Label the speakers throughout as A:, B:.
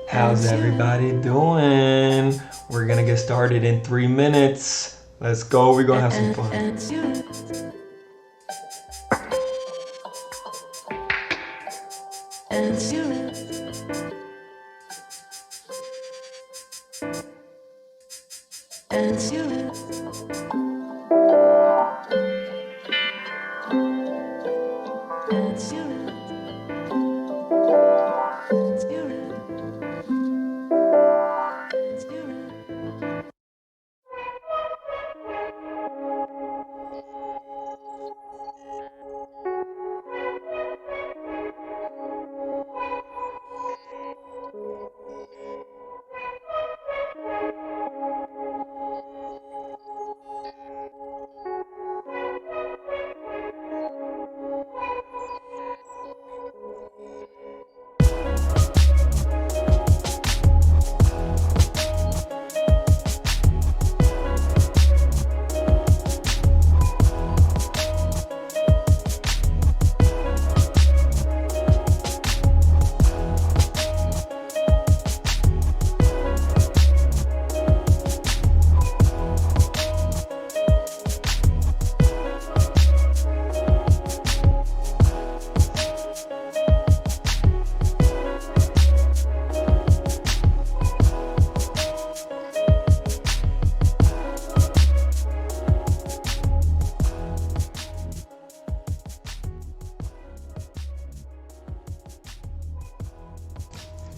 A: How's everybody doing? We're gonna get started in 3 minutes. Let's go, we're gonna have some fun.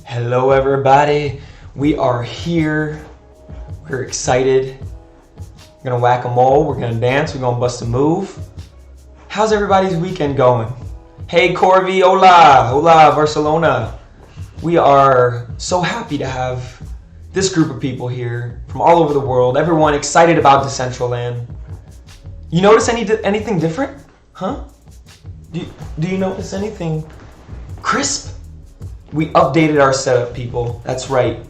A: Hello everybody, we are here, we're excited, we're gonna whack-a-mole, we're gonna dance, we're gonna bust a move. How's everybody's weekend going? Hey Corby, hola Barcelona. We are so happy to have this group of people here from all over the world, everyone excited about Decentraland. You notice anything different? Huh? Do you notice anything crisp? We updated our setup, people. That's right.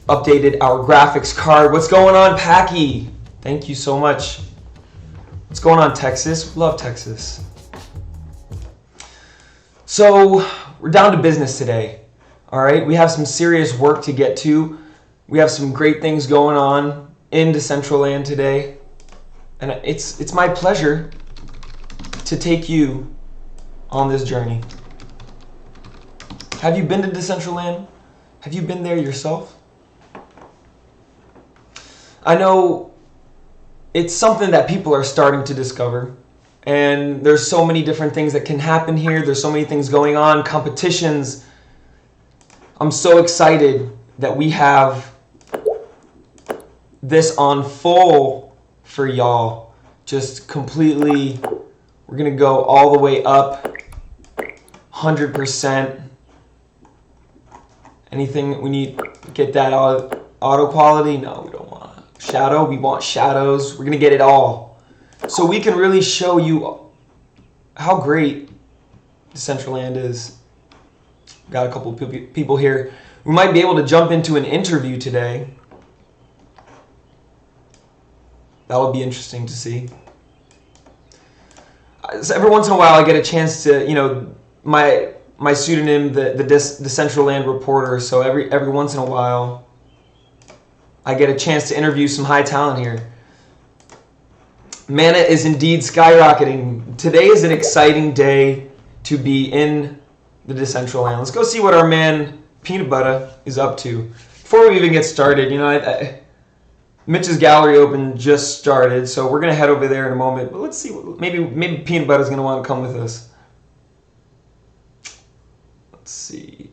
A: Updated our graphics card. What's going on, Packy? Thank you so much. What's going on, Texas? We love Texas. So, we're down to business today. All right, we have some serious work to get to. We have some great things going on in Decentraland today. And it's my pleasure to take you on this journey. Have you been to Decentraland? Have you been there yourself? I know it's something that people are starting to discover, and there's so many different things that can happen here. There's so many things going on, competitions. I'm so excited that we have this on full for y'all. Just completely, we're gonna go all the way up, 100%. Anything we need to get that auto quality? No, we don't want shadow. We want shadows. We're gonna get it all, so we can really show you how great Decentraland is. Got a couple of people here. We might be able to jump into an interview today. That would be interesting to see. So every once in a while, I get a chance to, my pseudonym, the Decentraland Reporter. So every once in a while, I get a chance to interview some high talent here. Mana is indeed skyrocketing. Today is an exciting day to be in the Decentraland. Let's go see what our man Peanut Butter is up to. Before we even get started, Mitch's gallery open just started, so we're gonna head over there in a moment. But let's see, maybe Peanut Butter's gonna want to come with us. Let's see.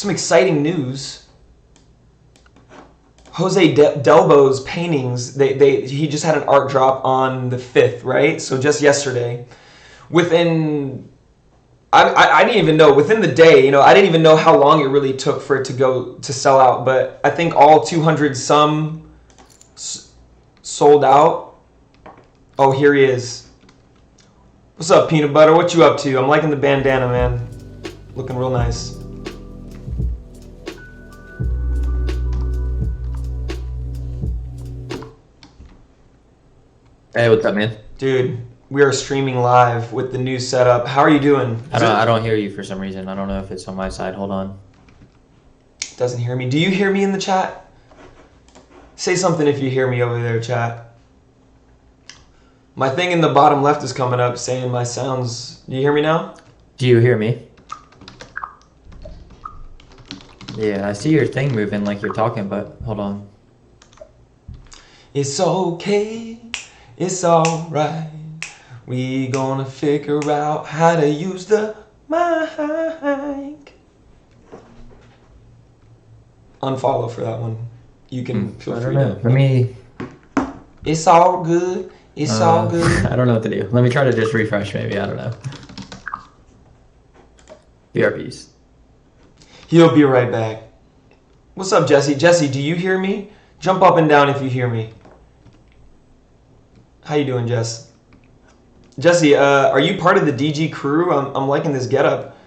A: some exciting news. Jose Delbo's paintings, he just had an art drop on the 5th, right? So just yesterday. Within, I didn't even know, within the day, I didn't even know how long it really took for it to sell out. But I think all 200 some sold out. Oh, here he is. What's up, Peanut Butter? What you up to? I'm liking the bandana, man. Looking real nice.
B: Hey, what's up, man?
A: Dude, we are streaming live with the new setup. How are you doing?
B: I don't hear you for some reason. I don't know if it's on my side. Hold on.
A: Doesn't hear me. Do you hear me in the chat? Say something if you hear me over there, chat. My thing in the bottom left is coming up saying my sounds. Do you hear me now?
B: Do you hear me? Yeah, I see your thing moving like you're talking, but hold on.
A: It's okay. It's alright. We gonna figure out how to use the mic. Unfollow for that one. You can feel free to.
B: Let me.
A: It's all good. It's all good.
B: I don't know what to do. Let me try to just refresh maybe. I don't know. BRPs.
A: He'll be right back. What's up, Jesse? Jesse, do you hear me? Jump up and down if you hear me. How you doing, Jess? Jesse, are you part of the DG crew? I'm liking this getup.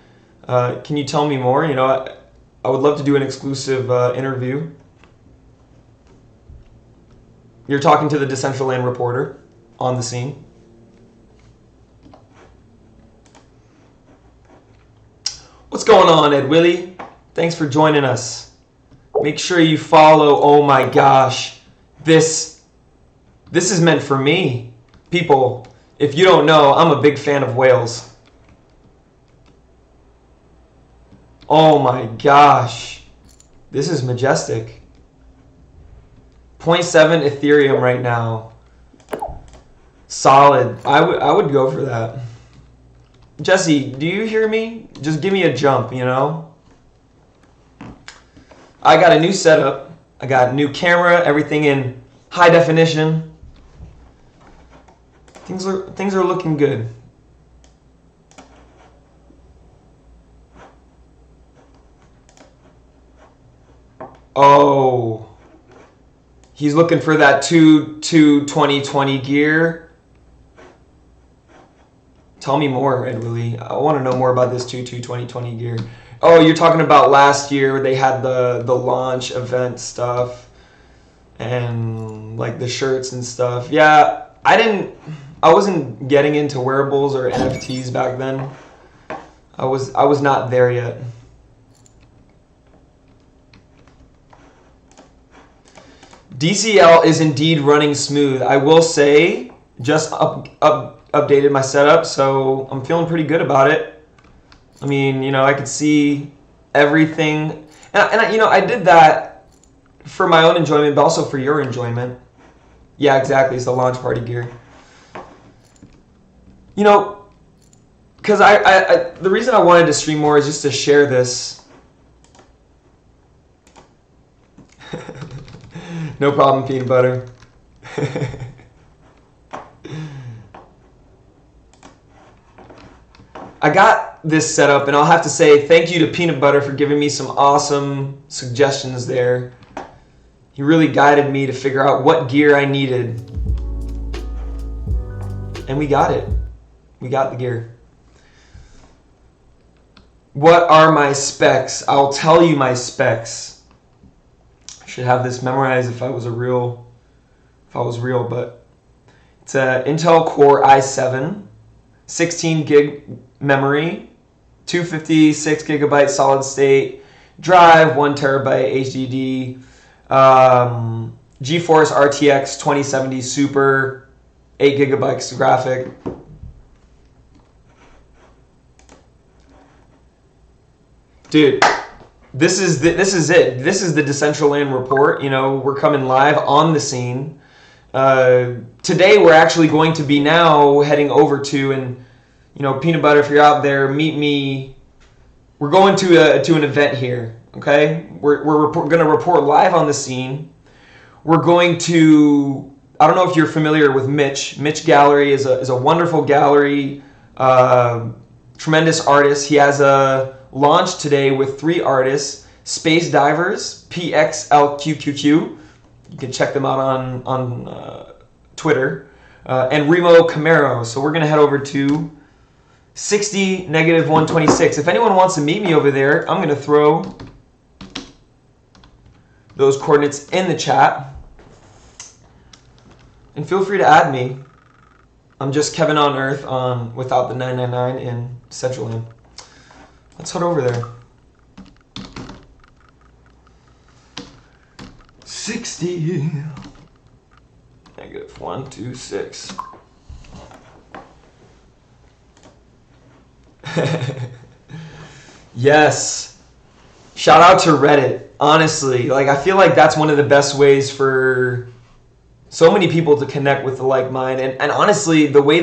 A: Can you tell me more? I would love to do an exclusive interview. You're talking to the Decentraland reporter on the scene. What's going on, Ed Willie? Thanks for joining us. Make sure you follow. Oh my gosh. This is meant for me. People, if you don't know, I'm a big fan of whales. Oh my gosh. This is majestic. 0.7 Ethereum right now. Solid. I would go for that. Jesse, do you hear me? Just give me a jump, I got a new setup. I got a new camera, everything in high definition. Things are looking good. Oh. He's looking for that 2020 gear. Tell me more, Ed Willie. I want to know more about this 2020 gear. Oh, you're talking about last year where they had the launch event stuff and like the shirts and stuff. Yeah, I wasn't getting into wearables or NFTs back then. I was not there yet. DCL is indeed running smooth. I will say, just updated my setup, so I'm feeling pretty good about it. I mean, I could see everything, and I did that for my own enjoyment, but also for your enjoyment. Yeah, exactly. It's the launch party gear. Because the reason I wanted to stream more is just to share this. No problem, Peanut Butter. I got this set up, and I'll have to say thank you to Peanut Butter for giving me some awesome suggestions there. He really guided me to figure out what gear I needed. And we got it. We got the gear. What are my specs? I'll tell you my specs. I should have this memorized if I was real, but it's a Intel Core i7, 16 gig memory, 256 gigabyte solid state drive, 1 terabyte HDD, GeForce RTX 2070 Super, 8 gigabytes graphic. Dude, this is it. This is the Decentraland Report. We're coming live on the scene. Today we're actually going to be now heading over to, and Peanut Butter, if you're out there, meet me. We're going to an event here. Okay, we're going to report live on the scene. We're going to, I don't know if you're familiar with Mich. Mich Gallery is a wonderful gallery, tremendous artist. He has a launch today with 3 artists, Space Divers, PXLQQQ. You can check them out on Twitter, and Remo Camaro. So we're going to head over to 60 negative 126. If anyone wants to meet me over there, I'm going to throw those coordinates in the chat. And feel free to add me. I'm just Kevin on Earth on without the 999 in Decentraland. Let's head over there. 60 negative 126. Yes. Shout out to Reddit. Honestly, like I feel like that's one of the best ways for so many people to connect with the like mind, and honestly, the way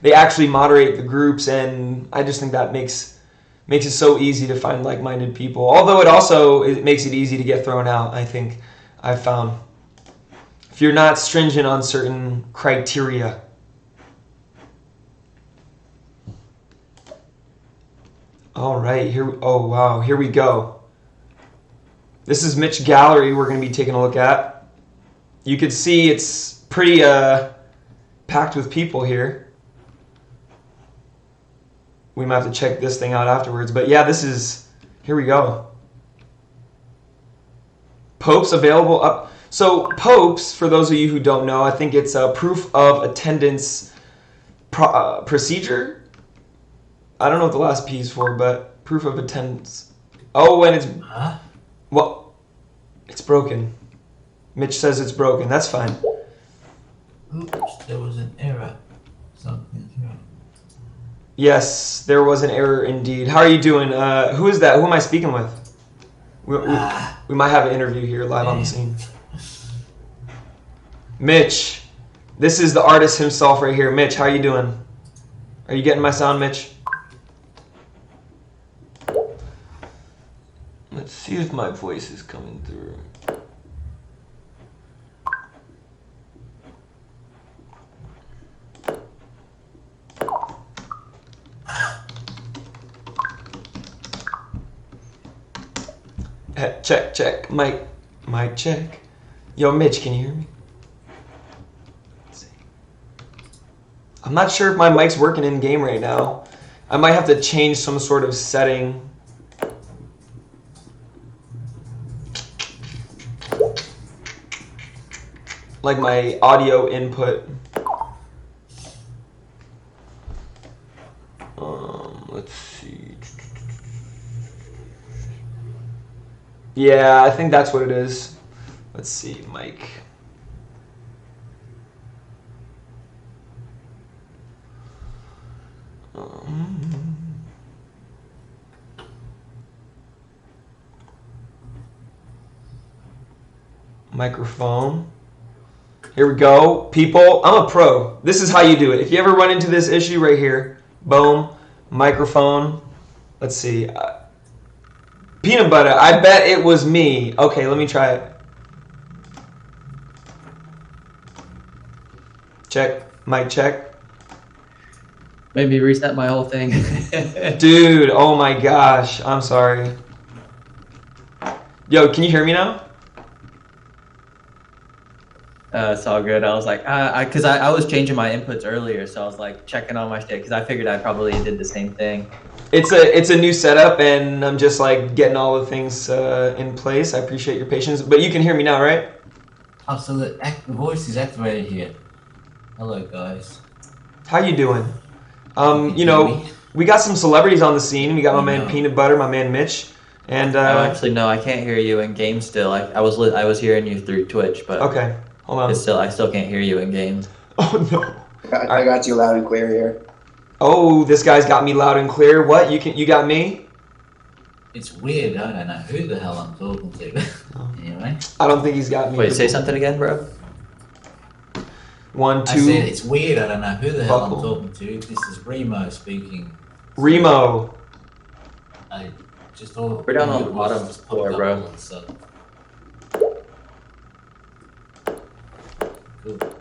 A: they actually moderate the groups, and I just think that makes it so easy to find like-minded people. Although it makes it easy to get thrown out. I think I've found if you're not stringent on certain criteria. All right, oh wow, here we go. This is Mich Gallery we're going to be taking a look at. You can see it's pretty packed with people here. We might have to check this thing out afterwards. But yeah, here we go. Popes available up. So Popes, for those of you who don't know, I think it's a proof of attendance procedure. I don't know what the last P is for, but proof of attendance. Oh, and it's...
C: Huh?
A: Well, it's broken. Mich says it's broken. That's fine.
C: Oops, there was an error. Something's wrong.
A: Yes, there was an error indeed. How are you doing? Who is that? Who am I speaking with? We might have an interview here live on the scene. Mich, this is the artist himself right here. Mich, how are you doing? Are you getting my sound, Mich? Let's see if my voice is coming through. Check, check. Mic check. Yo, Mich, can you hear me? Let's see. I'm not sure if my mic's working in game right now. I might have to change some sort of setting. Like my audio input. Let's see. Yeah, I think that's what it is. Let's see, Mike. Microphone. Here we go. People, I'm a pro. This is how you do it. If you ever run into this issue right here, boom, microphone. Let's see. Peanut butter. I bet it was me. Okay, let me try it. Check. Mic check.
B: Maybe reset my whole thing.
A: Dude, oh my gosh. I'm sorry. Yo, can you hear me now?
B: It's all good. I was like, because I was changing my inputs earlier, so I was like checking on my shit because I figured I probably did the same thing.
A: It's a new setup, and I'm just like getting all the things in place. I appreciate your patience, but you can hear me now, right?
C: Absolutely. The voice is activated here. Hello, guys.
A: How you doing? You know, we got some celebrities on the scene. We got my man Peanut Butter, my man Mich, and
B: actually no, I can't hear you in game still. I was hearing you through Twitch, but
A: okay, hold on.
B: I still can't hear you in game.
A: Oh no.
D: I got you loud and clear here.
A: Oh, this guy's got me loud and clear. What? You got me?
C: It's weird. I don't know who the hell I'm talking to. Anyway.
A: I don't think he's got me.
B: Wait, say something again, bro.
A: 1, 2.
C: I said it's weird. I don't know who the hell I'm talking to. This is Remo speaking.
A: Remo.
C: I Just all
B: We're down on the
C: it was
B: bottom
C: just
B: floor,
C: popped
B: bro.
C: up all of a sudden. Cool.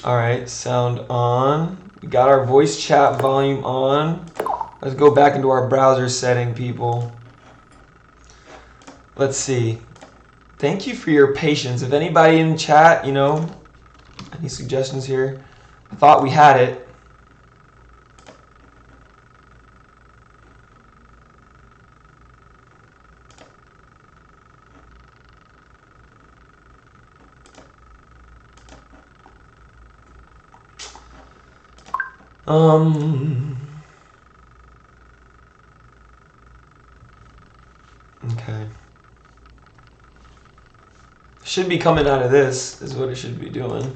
A: All right, sound on. We got our voice chat volume on. Let's go back into our browser setting, people. Let's see. Thank you for your patience. If anybody in chat, you know, any suggestions here? I thought we had it. Okay. Should be coming out of this, is what it should be doing.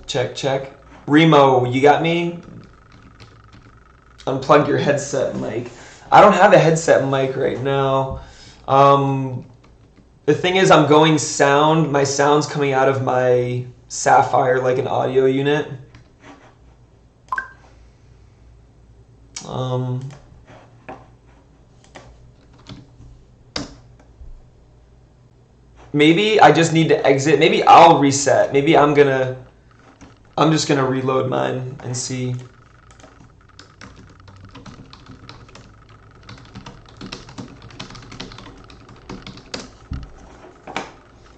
A: Check, check. Remo, you got me? Unplug your headset mic. I don't have a headset mic right now. The thing is, I'm going sound. My sound's coming out of my Sapphire like an audio unit. Maybe I just need to exit. Maybe I'll reset. Maybe I'm just gonna reload mine and see.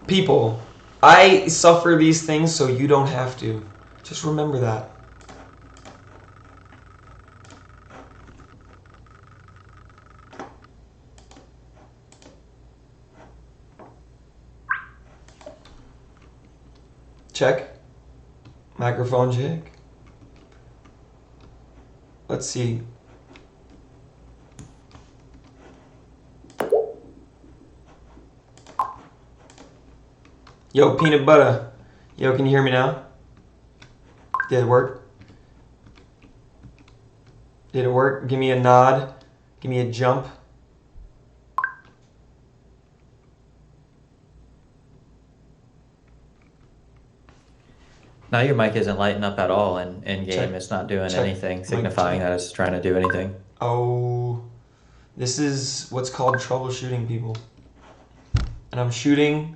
A: People, I suffer these things so you don't have to. Just remember that. Check. Microphone check. Let's see. Yo, peanut butter. Yo, can you hear me now? Did it work? Did it work? Give me a nod. Give me a jump.
B: Now your mic isn't lighting up at all in game.
A: Check.
B: It's not doing
A: Check.
B: anything, signifying that it's trying to do anything.
A: Oh, this is what's called troubleshooting, people. And I'm shooting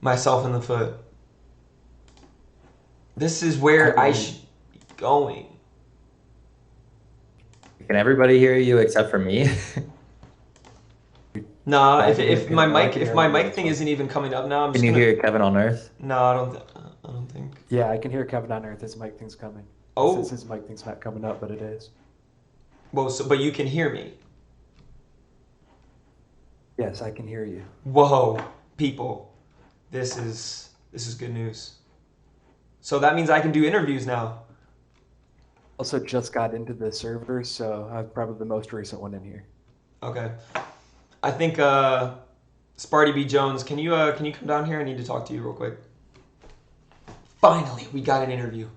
A: myself in the foot. This is where I should be going.
B: Can everybody hear you except for me?
A: Nah, if my mic thing isn't even coming up now, I'm just
B: Can you
A: gonna.
B: hear Kevin on Earth?
A: No, I don't think.
E: Yeah, I can hear Kevin on Earth. His mic thing's coming.
A: Oh.
E: It says his mic thing's not coming up, but it is.
A: Well, but you can hear me.
E: Yes, I can hear you.
A: Whoa, people, this is good news. So that means I can do interviews now.
E: Also, just got into the server, so I'm probably the most recent one in here.
A: Okay. I think Sparty B Jones, can you come down here? I need to talk to you real quick. Finally, we got an interview.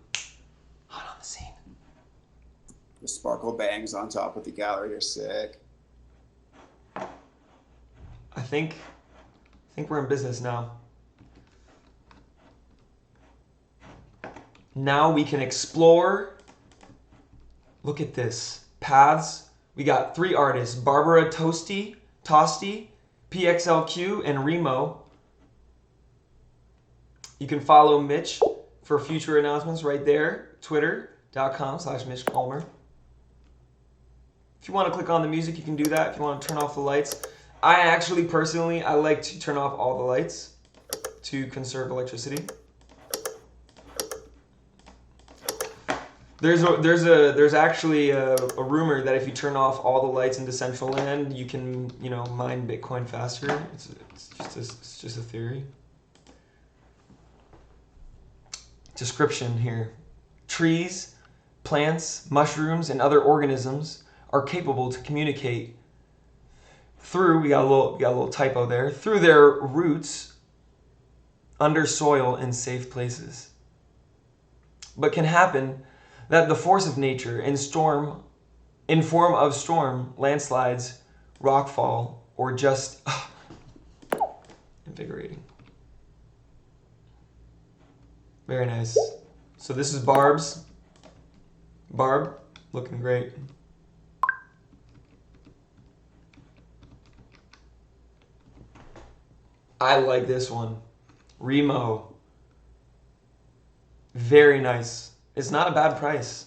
A: Hot on the scene.
D: The sparkle bangs on top of the gallery are sick.
A: I think we're in business now. Now we can explore. Look at this. Paths. We got 3 artists. Barbara Tosti, PXLQ, and Remo. You can follow Mich for future announcements right there. Twitter.com/Mich Palmer. If you want to click on the music, you can do that. If you want to turn off the lights. I actually, personally, I like to turn off all the lights to conserve electricity. There's actually a rumor that if you turn off all the lights in Decentraland, you can, mine Bitcoin faster. It's just a theory. Description here. Trees, plants, mushrooms, and other organisms are capable to communicate through, we got a little typo there, through their roots under soil in safe places. But can happen that the force of nature in form of storm, landslides, rockfall, or just invigorating. Very nice. So this is Barb's Barb, looking great. I like this one. Remo. Very nice. It's not a bad price.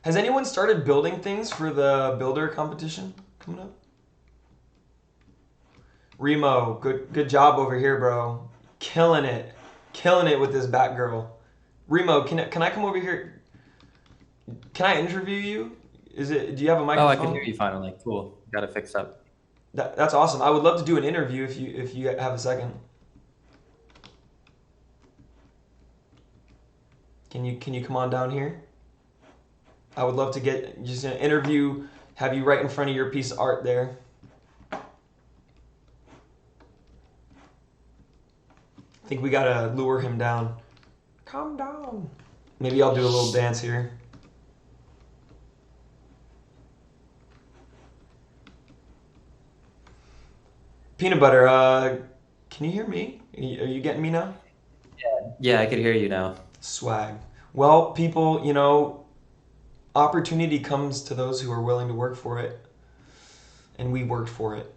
A: Has anyone started building things for the builder competition coming up? Remo, good job over here, bro. Killing it. Killing it with this Batgirl. Remo, can I come over here? Can I interview you? Do you have a
B: Oh,
A: microphone?
B: I can hear you finally. Cool. Got it fixed up.
A: That's awesome. I would love to do an interview if you have a second. Can you come on down here? I would love to get just an interview, have you right in front of your piece of art there. I think we gotta lure him down. Calm down. Maybe I'll do a little dance here. Peanut butter, can you hear me? Are you getting me now?
B: Yeah, I could hear you now.
A: Swag. Well, people, you know, opportunity comes to those who are willing to work for it. And we worked for it.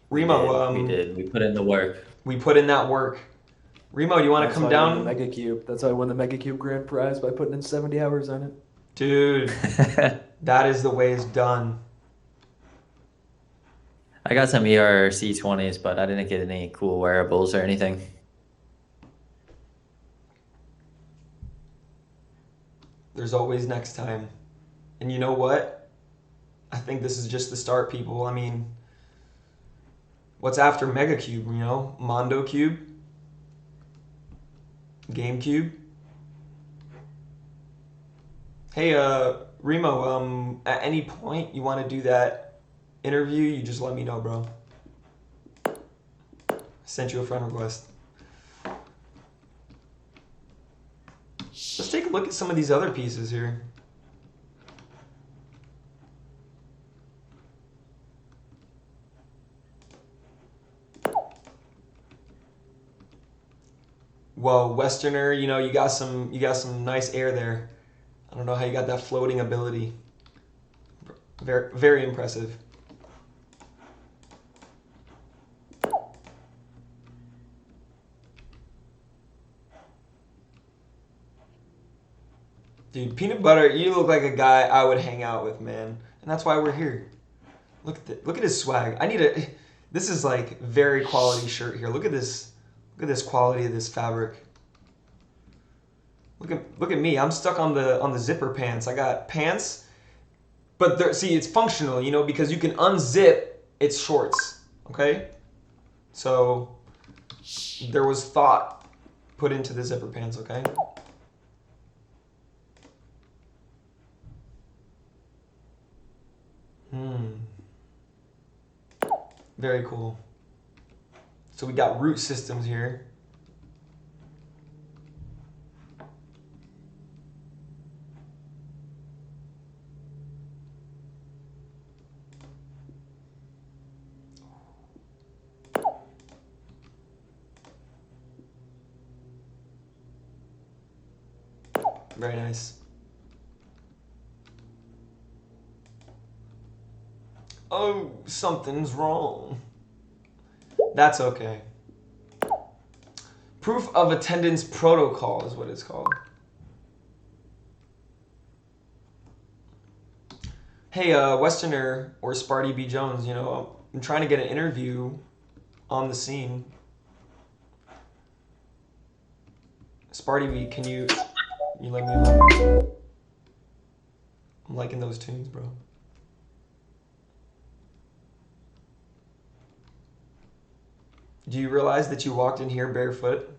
A: Remo,
B: We did. We put in the work.
A: we put in that work. Remo, do you want to
E: That's
A: come
E: why I won
A: down?
E: the Mega Cube. That's why I won the Mega Cube grand prize by putting in 70 hours on it.
A: Dude, that is the way it's done.
B: I got some ERC20s, but I didn't get any cool wearables or anything.
A: There's always next time. And you know what? I think this is just the start, people. I mean, what's after Mega Cube, you know? Mondo Cube? GameCube? Hey, Remo, at any point you want to do that interview, you just let me know, bro. I sent you a friend request. Let's take a look at some of these other pieces here. Whoa, Westerner, you know, you got some nice air there. I don't know how you got that floating ability. Very, very impressive. Dude, Peanut Butter, you look like a guy I would hang out with, man. And that's why we're here. Look at his swag. This is like very quality shirt here. Look at this quality of this fabric. Look at me. I'm stuck on the zipper pants. I got pants, but see, it's functional, you know, because you can unzip its shorts. Okay, so there was thought put into the zipper pants. Okay. Very cool. So we got root systems here. Very nice. Oh, something's wrong. That's okay. Proof of attendance protocol is what it's called. Hey, Westerner or Sparty B. Jones, you know, I'm trying to get an interview on the scene. Sparty B, can you let me know? I'm liking those tunes, bro. Do you realize that you walked in here barefoot?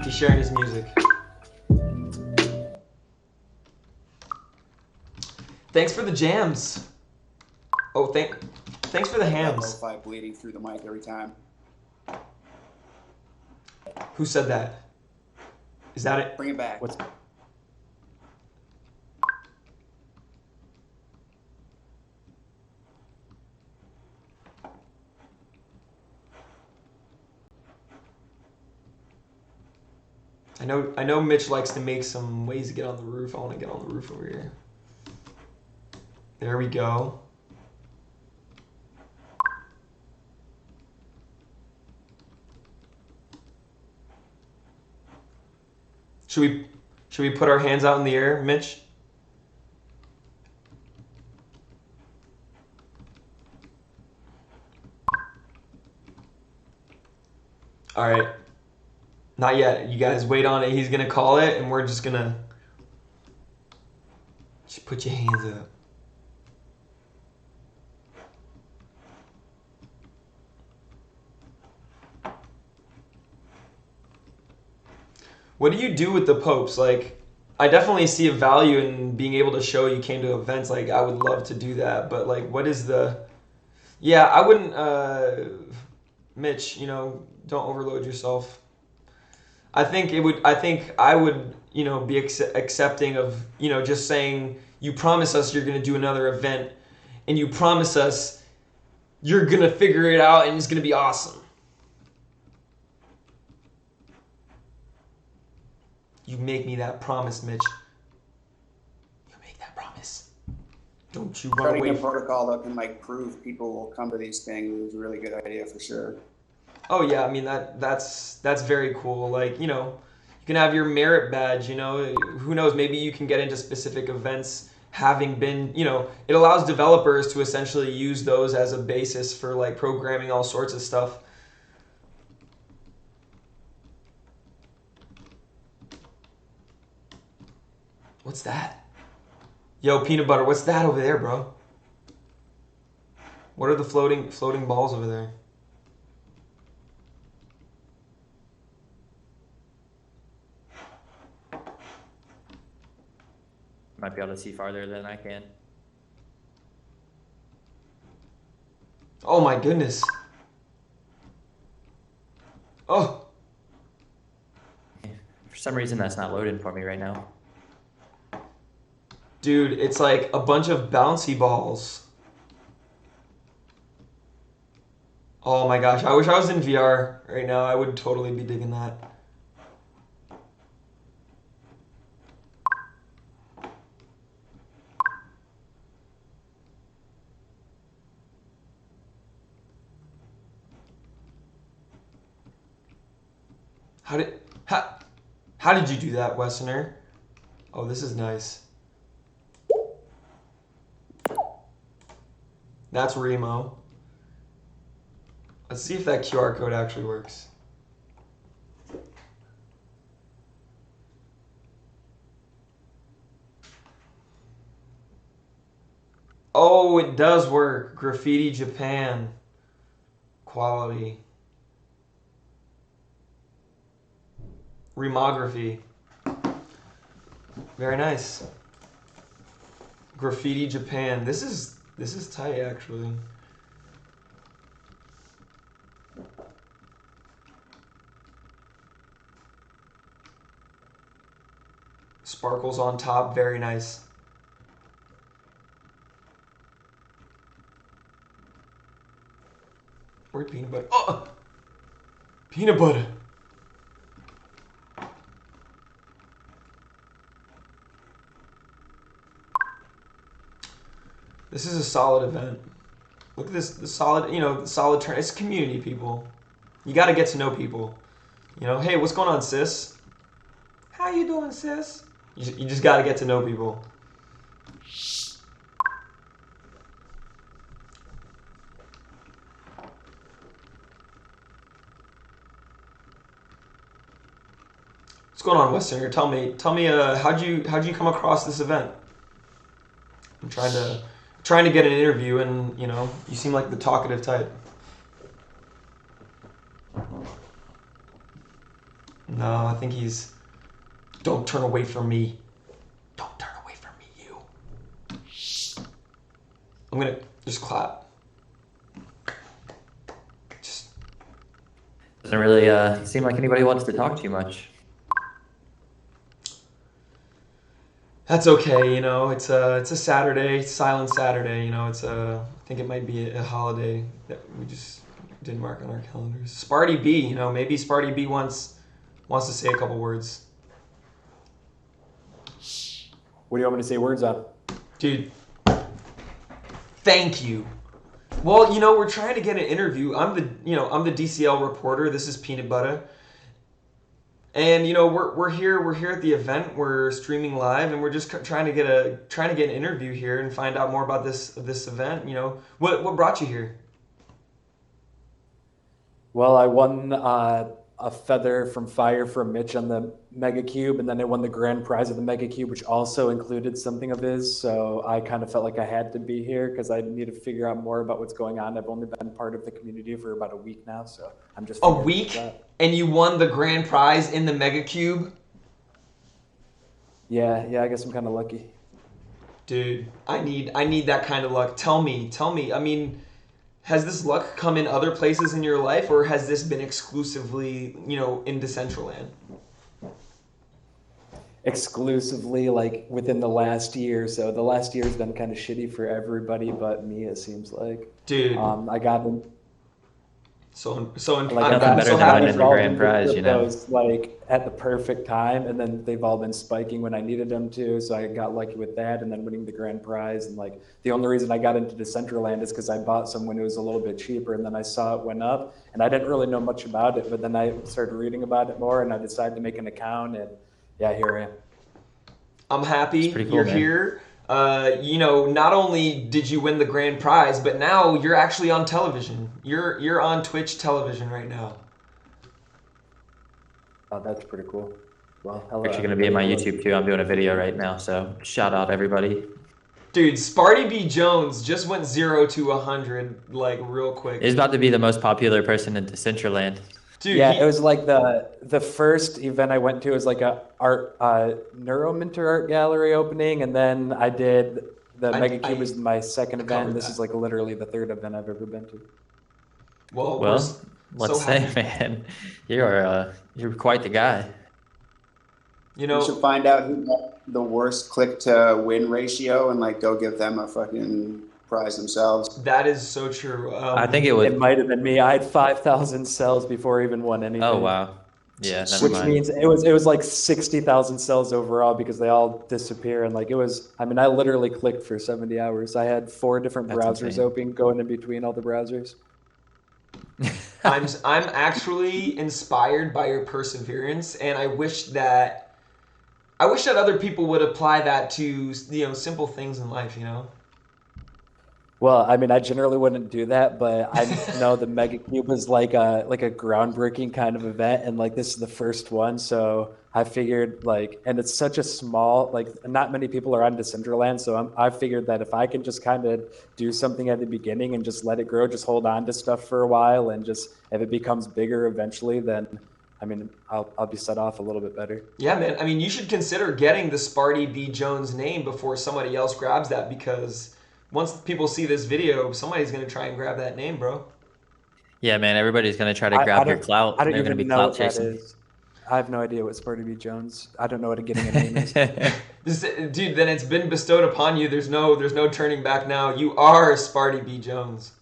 A: He's sharing his music. Thanks for the jams. Oh, thanks for the hams.
D: Lo-fi bleeding through the mic every time.
A: Who said that? Is that it?
D: Bring it back.
E: What's
A: I know Mitch likes to make some ways to get on the roof. I want to get on the roof over here. There we go. Should we put our hands out in the air, Mitch? All right. Not yet. You guys wait on it. He's gonna call it, and we're just gonna put your hands up. What do you do with the popes? Like, I definitely see a value in being able to show you came to events. Like, I would love to do that, but like, what is the? Yeah, I wouldn't. Mitch, you know, don't overload yourself. I think I would, you know, be accepting of, you know, just saying you promise us you're gonna do another event, and you promise us you're gonna figure it out and it's gonna be awesome. You make me that promise, Mitch. You make that promise. Don't you run
D: Starting
A: away.
D: a protocol that can like prove people will come to these things is a really good idea for sure.
A: Oh yeah, I mean that's very cool. Like, you know, you can have your merit badge, you know, who knows, maybe you can get into specific events having been, you know, it allows developers to essentially use those as a basis for like programming all sorts of stuff. What's that? Yo, peanut butter, what's that over there, bro? What are the floating balls over there?
B: Might be able to see farther than I can.
A: Oh my goodness. Oh.
B: For some reason, that's not loading for me right now.
A: Dude, it's like a bunch of bouncy balls. Oh my gosh, I wish I was in VR right now. I would totally be digging that. How did you do that, Westerner? Oh, this is nice. That's Remo. Let's see if that QR code actually works. Oh, it does work. Graffiti Japan. Quality. Remography. Very nice. Graffiti Japan. This is tight actually. Sparkles on top, very nice. Where'd peanut butter? Oh! Peanut butter! This is a solid event. Look at this, the solid, you know, the solid turn. It's community, people. You got to get to know people. You know, hey, what's going on, sis? How you doing, sis? You just got to get to know people. What's going on, Westerner? Tell me, how'd you come across this event? I'm trying to get an interview, and you know, you seem like the talkative type. No, I think he's. Don't turn away from me. Don't turn away from me, you. I'm gonna just clap. Just.
B: Doesn't really seem like anybody wants to talk too much.
A: That's okay, you know. It's a Saturday, silent Saturday. You know, I think it might be a holiday that we just didn't mark on our calendars. Sparty B, you know, maybe Sparty B wants to say a couple words.
E: What do you want me to say words on?
A: Dude, thank you. Well, we're trying to get an interview. I'm the DCL reporter. This is Peanut Butter. And we're here at the event. We're streaming live, and we're just trying to get an interview here and find out more about this event. What brought you here?
E: Well, I won a feather from Fire from Mich on the Mega Cube, and then I won the grand prize of the Mega Cube, which also included something of his. So I kind of felt like I had to be here because I need to figure out more about what's going on. I've only been part of the community for about a week now, so I'm just
A: a week, and you won the grand prize in the Mega Cube.
E: Yeah, I guess I'm kind of lucky.
A: Dude, I need that kind of luck. Tell me. I mean, has this luck come in other places in your life, or has this been exclusively, in Decentraland?
E: Exclusively, like, within the last year. So the last year has been kind of shitty for everybody but me, it seems like.
A: Dude.
E: I got in.
A: So
B: Nothing
A: I'm
B: better
A: so
B: than
A: happy.
B: winning the grand prize,
E: Those, like, at the perfect time, and then they've all been spiking when I needed them to. So I got lucky with that, and then winning the grand prize. And like, the only reason I got into Decentraland is because I bought some when it was a little bit cheaper, and then I saw it went up, and I didn't really know much about it. But then I started reading about it more, and I decided to make an account, and yeah, here I am.
A: I'm happy
B: pretty cool,
A: you're
B: man.
A: here. Not only did you win the grand prize, but now you're actually on television. You're on Twitch television right now.
E: Oh, that's pretty cool. Well,
B: You're actually going to be in my YouTube too. I'm doing a video right now, so shout out everybody.
A: Dude, Sparty B. Jones just went 0 to 100 like real quick.
B: He's about to be the most popular person in Decentraland.
A: Dude,
E: Yeah, it was like the first event I went to was like a Neurominter art gallery opening, and then I did the Mega Cube was my second event, and this is like literally the third event I've ever been to.
A: Well,
B: let's say, man, you're quite the guy.
D: We should find out who got the worst click to win ratio and like go give them a fucking prize themselves.
A: that is so true.
B: I think it
E: It
B: would.
E: might have been me. I had 5,000 cells before I even won anything.
B: Oh wow. Yeah, never
E: Which
B: mind.
E: means it was like 60,000 cells overall because they all disappear, and like it was. I mean, I literally clicked for 70 hours. I had 4 different
B: That's
E: browsers
B: insane.
E: open, going in between all the browsers.
A: I'm actually inspired by your perseverance, and I wish that other people would apply that to simple things in life.
E: Well, I mean, I generally wouldn't do that, but I know the Mega Cube was like a groundbreaking kind of event, and like this is the first one, so I figured and it's such a small, not many people are on Decentraland, so I figured that if I can just kind of do something at the beginning and just let it grow, just hold on to stuff for a while, and just if it becomes bigger eventually, then I mean, I'll be set off a little bit better.
A: Yeah, man. I mean, you should consider getting the Sparty B. Jones name before somebody else grabs that, because once people see this video, somebody's going to try and grab that name, bro.
B: Yeah, man, everybody's going to try to grab your clout.
E: I don't
B: They're going to
E: even
B: be
E: know
B: clout
E: what that
B: chasing.
E: is. I have no idea what Sparty B. Jones. I don't know what getting a name is.
A: Dude, then it's been bestowed upon you. There's no turning back now. You are Sparty B. Jones.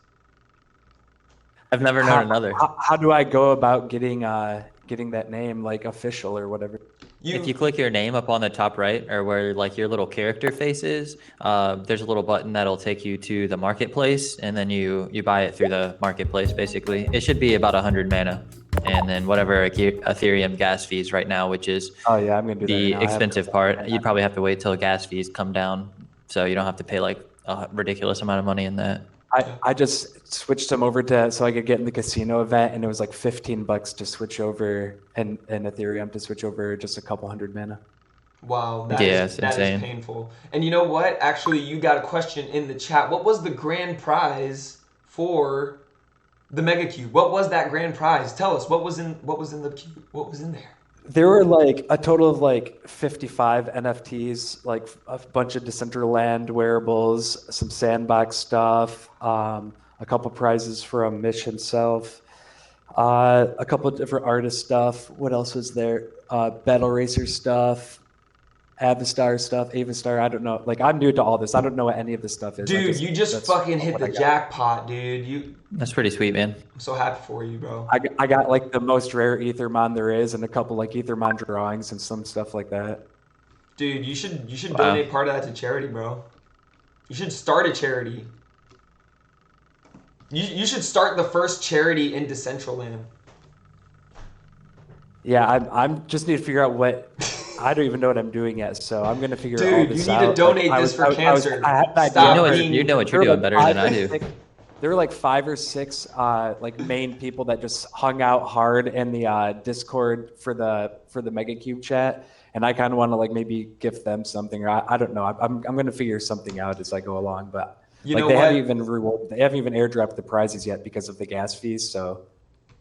B: I've never known another.
E: How do I go about getting that name official or whatever?
B: If you click your name up on the top right, or where your little character face is, there's a little button that'll take you to the marketplace, and then you buy it through the marketplace. Basically, it should be about 100 mana, and then whatever Ethereum gas fees right now, which is
E: Oh yeah, I'm gonna do
B: the
E: that now.
B: expensive part. You'd probably have to wait till gas fees come down, so you don't have to pay a ridiculous amount of money in that.
E: I just switched them over so I could get in the casino event, and it was like $15 to switch over, and Ethereum to switch over just a couple hundred mana.
A: Wow, that
B: It's
A: is
B: insane.
A: painful. And you know what? Actually, you got a question in the chat. What was the grand prize for the Mega Cube? What was that grand prize? Tell us. What was in the cube? What was in there?
E: There were a total of 55 NFTs, a bunch of Decentraland wearables, some sandbox stuff, a couple prizes from Mich himself, a couple of different artist stuff. What else was there? Battle Racer stuff, Avistar stuff, Avistar. I don't know. I'm new to all this. I don't know what any of this stuff is.
A: Dude, you just fucking hit the jackpot, dude.
B: That's pretty sweet, man.
A: I'm so happy for you, bro.
E: I got the most rare Ethermon there is, and a couple Ethermon drawings and some stuff like that.
A: Dude, you should
B: Wow.
A: donate part of that to charity, bro. You should start a charity. You should start the first charity in Decentraland.
E: Yeah, I'm just need to figure out what. I don't even know what I'm doing yet, so I'm gonna figure all
A: Dude,
E: this
A: you
E: out.
A: need to
E: Like,
A: donate
E: I
A: this
E: was-
A: for
E: I was-
A: cancer.
E: I had an idea.
A: Stop
B: You know
A: being.
B: what you're
E: There were
B: doing
E: like
B: better than I
E: five or
B: do.
E: six- There were like 5 or 6 like main people that just hung out hard in the Discord for the Mega Cube chat, and I kind of want to like maybe gift them something. Or I don't know. I'm gonna figure something out as I go along. But
A: You
E: like
A: know
E: they
A: what?
E: they haven't even airdropped the prizes yet because of the gas fees. So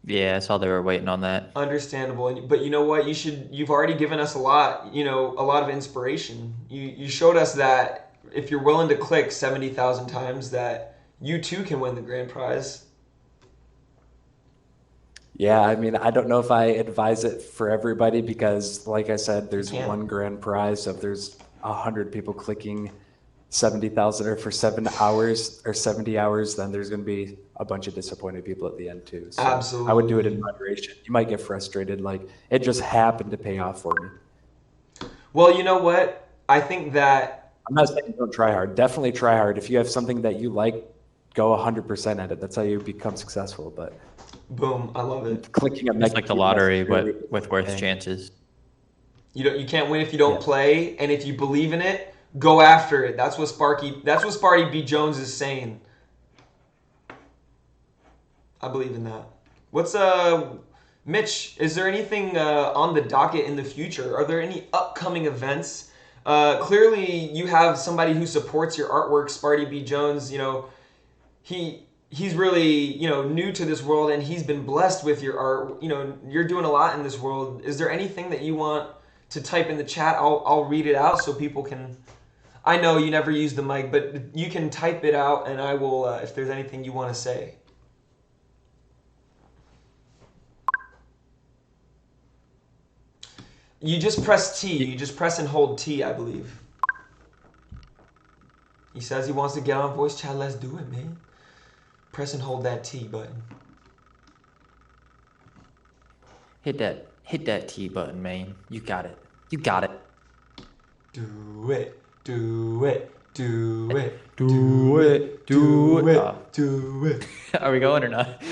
B: Yeah, I saw they were waiting on that.
A: Understandable, but you know what? You've already given us a lot. You know, a lot of inspiration. You showed us that if you're willing to click 70,000 times, that you too can win the grand prize.
E: yeah, I mean, I don't know if I advise it for everybody because, like I said, there's
A: can't.
E: one grand prize. So if there's 100 people clicking 70,000 or for 7 hours or 70 hours, then there's going to be a bunch of disappointed people at the end too. So I would do it in moderation. You might get frustrated, like it just happened to pay off for me.
A: Well, you know what? I think that
E: I'm not saying don't try hard. Definitely try hard. If you have something that you like, go 100% at it. That's how you become successful. But
A: boom, I love it.
E: clicking a
B: It's like the lottery, but with worse chances.
A: You can't win if you don't
E: Yeah.
A: play, and if you believe in it, go after it. That's what Sparty B Jones is saying. I believe in that. What's Mitch, is there anything on the docket in the future? Are there any upcoming events? Clearly you have somebody who supports your artwork, Sparty B Jones. You know, he's really, you know, new to this world, and he's been blessed with your art. You know, you're doing a lot in this world. Is there anything that you want to type in the chat? I'll read it out so people can. I know you never use the mic, but you can type it out, and I will if there's anything you want to say. You just press T. You just press and hold T, I believe. He says he wants to get on voice chat. Let's do it, man. Press and hold that T button.
B: Hit that T button, man. You got it. You got it.
A: Do it. Do it. Do it.
B: Do it. Do it.
A: Do it.
B: Are we going or not?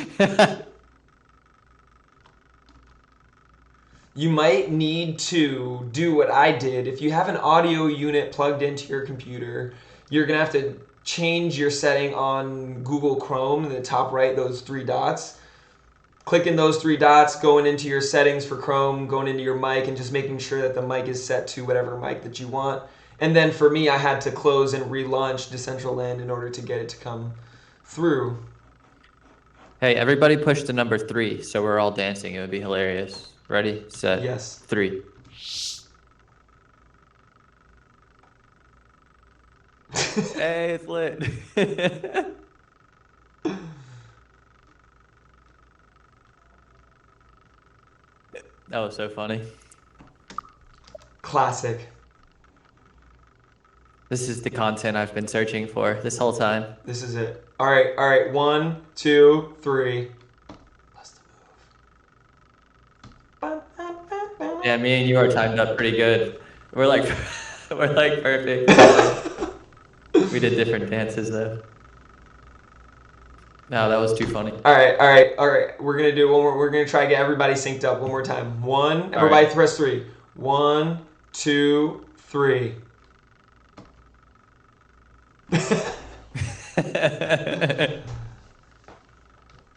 A: You might need to do what I did. If you have an audio unit plugged into your computer, you're going to have to change your setting on Google Chrome in the top right, those 3 dots. Clicking those 3 dots, going into your settings for Chrome, going into your mic, and just making sure that the mic is set to whatever mic that you want. And then for me, I had to close and relaunch Decentraland in order to get it to come through.
B: Hey, everybody push the number 3 so we're all dancing. It would be hilarious. Ready, set,
A: Yes.
B: 3. Hey, it's lit. That was so funny.
A: Classic.
B: This is the content I've been searching for this whole time.
A: This is it. All right. 1, 2, 3. Bust a move.
B: Yeah, me and you are timed up pretty good. We're like perfect. We did different dances though. No, that was too funny.
A: All right. We're gonna do one more. We're gonna try to get everybody synced up one more time. Everybody press 3. 1, 2, 3.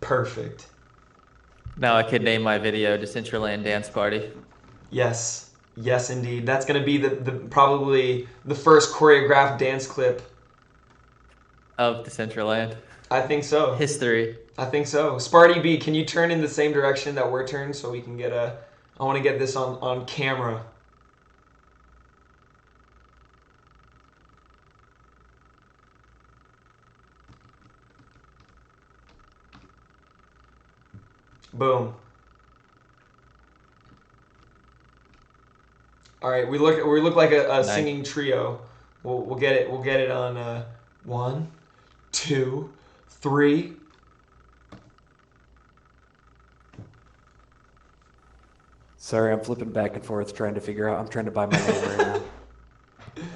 A: Perfect.
B: Now I could name my video Decentraland Dance Party.
A: Yes, indeed. That's gonna be the probably the first choreographed dance clip.
B: Of Decentraland.
A: I think so.
B: History.
A: I think so. Sparty B, can you turn in the same direction that we're turned so we can get I want to get this on camera. Boom. All right, we look like a
B: Nice.
A: singing trio. We'll get it on 1, 2, 3.
E: Sorry, I'm flipping back and forth trying to figure out. I'm trying to buy my name right now.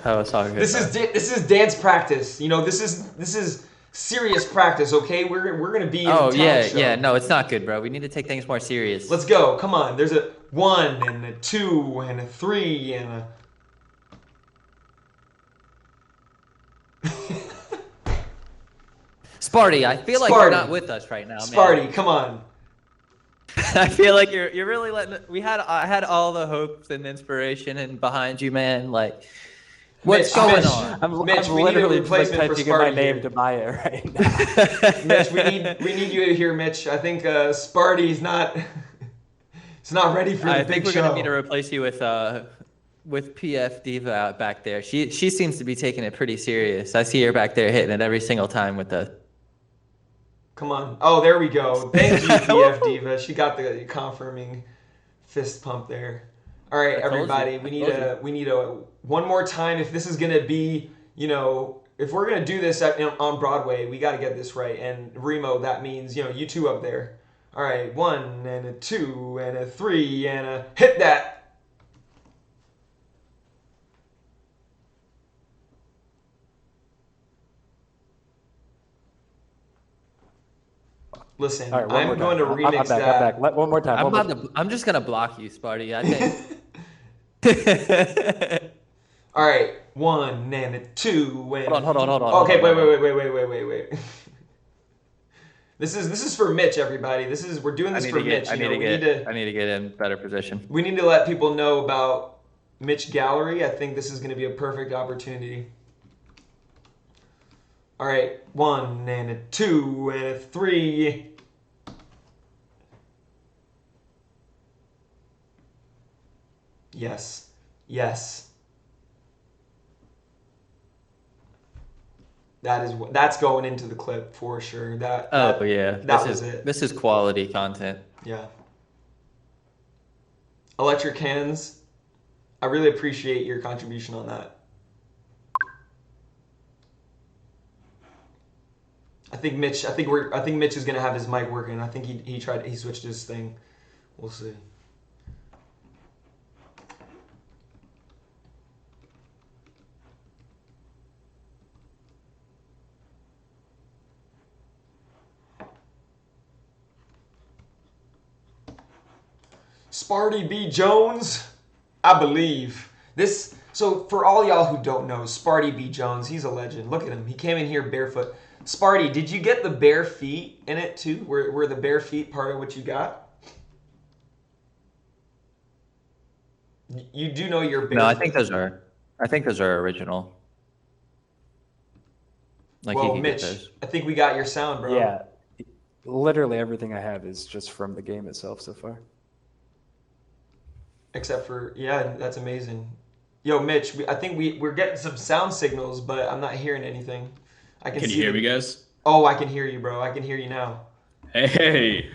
B: Oh, it's all good.
A: This is dance practice. You know, this is serious practice. Okay, we're gonna be in
B: Oh
A: the talent
B: yeah,
A: show.
B: yeah. No, it's not good, bro. We need to take things more serious.
A: Let's go. Come on. There's a 1 and a 2 and a 3 and a.
B: Sparty, I feel like you're not with us right now, man.
A: Sparty, come on.
B: I feel like you're really letting. I had all the hopes and inspiration and behind you, man. Like, what's going on?
E: I'm
A: Mitch, we need a
E: literally
A: replacement for
E: typing in my
A: Sparty
E: name
A: here.
E: to buy it right now.
A: Mitch, we need you here, Mitch. I think Sparty's not. It's not ready for the
B: I
A: big
B: think we're
A: show.
B: gonna need to replace you with PF Diva back there. She seems to be taking it pretty serious. I see her back there hitting it every single time with the.
A: Come on. Oh, there we go. Thank you, PF Diva. She got the confirming fist pump there. All right, everybody. We need a one more time. If this is gonna be, you know, if we're gonna do this on Broadway, we got to get this right. And Remo, that means, you know, you two up there. All right, 1 and a 2 and a 3 and a hit that. Listen,
E: All right,
A: I'm going to remix that.
E: I'm back. One more time.
B: I'm just gonna block you, Sparty. I think.
A: All right, 1 and a 2 and.
B: Hold on.
A: Okay, wait. This is for Mitch, everybody. We're doing this for Mitch.
B: I need to get in better position.
A: We need to let people know about Mitch Gallery. I think this is going to be a perfect opportunity. All right, 1 and a 2 and a 3. Yes. That's going into the clip for sure. That was it.
B: This is quality content.
A: Yeah. Electric Hands, I really appreciate your contribution on that. I think Mitch is gonna have his mic working. I think he switched his thing. We'll see. Sparty B. Jones, I believe. So for all y'all who don't know, Sparty B. Jones, he's a legend. Look at him. He came in here barefoot. Sparty, did you get the bare feet in it too? Were the bare feet part of what you got? You do know you're bare.
B: No, I think those are original. Like,
A: well,
B: you can
A: Mitch,
B: get those.
A: I think we got your sound, bro.
E: Yeah, literally everything I have is just from the game itself so far.
A: Except for, yeah, that's amazing. Yo, Mitch, I think we're getting some sound signals, but I'm not hearing anything.
F: Can you hear me, guys?
A: Oh, I can hear you, bro. I can hear you now.
F: Hey.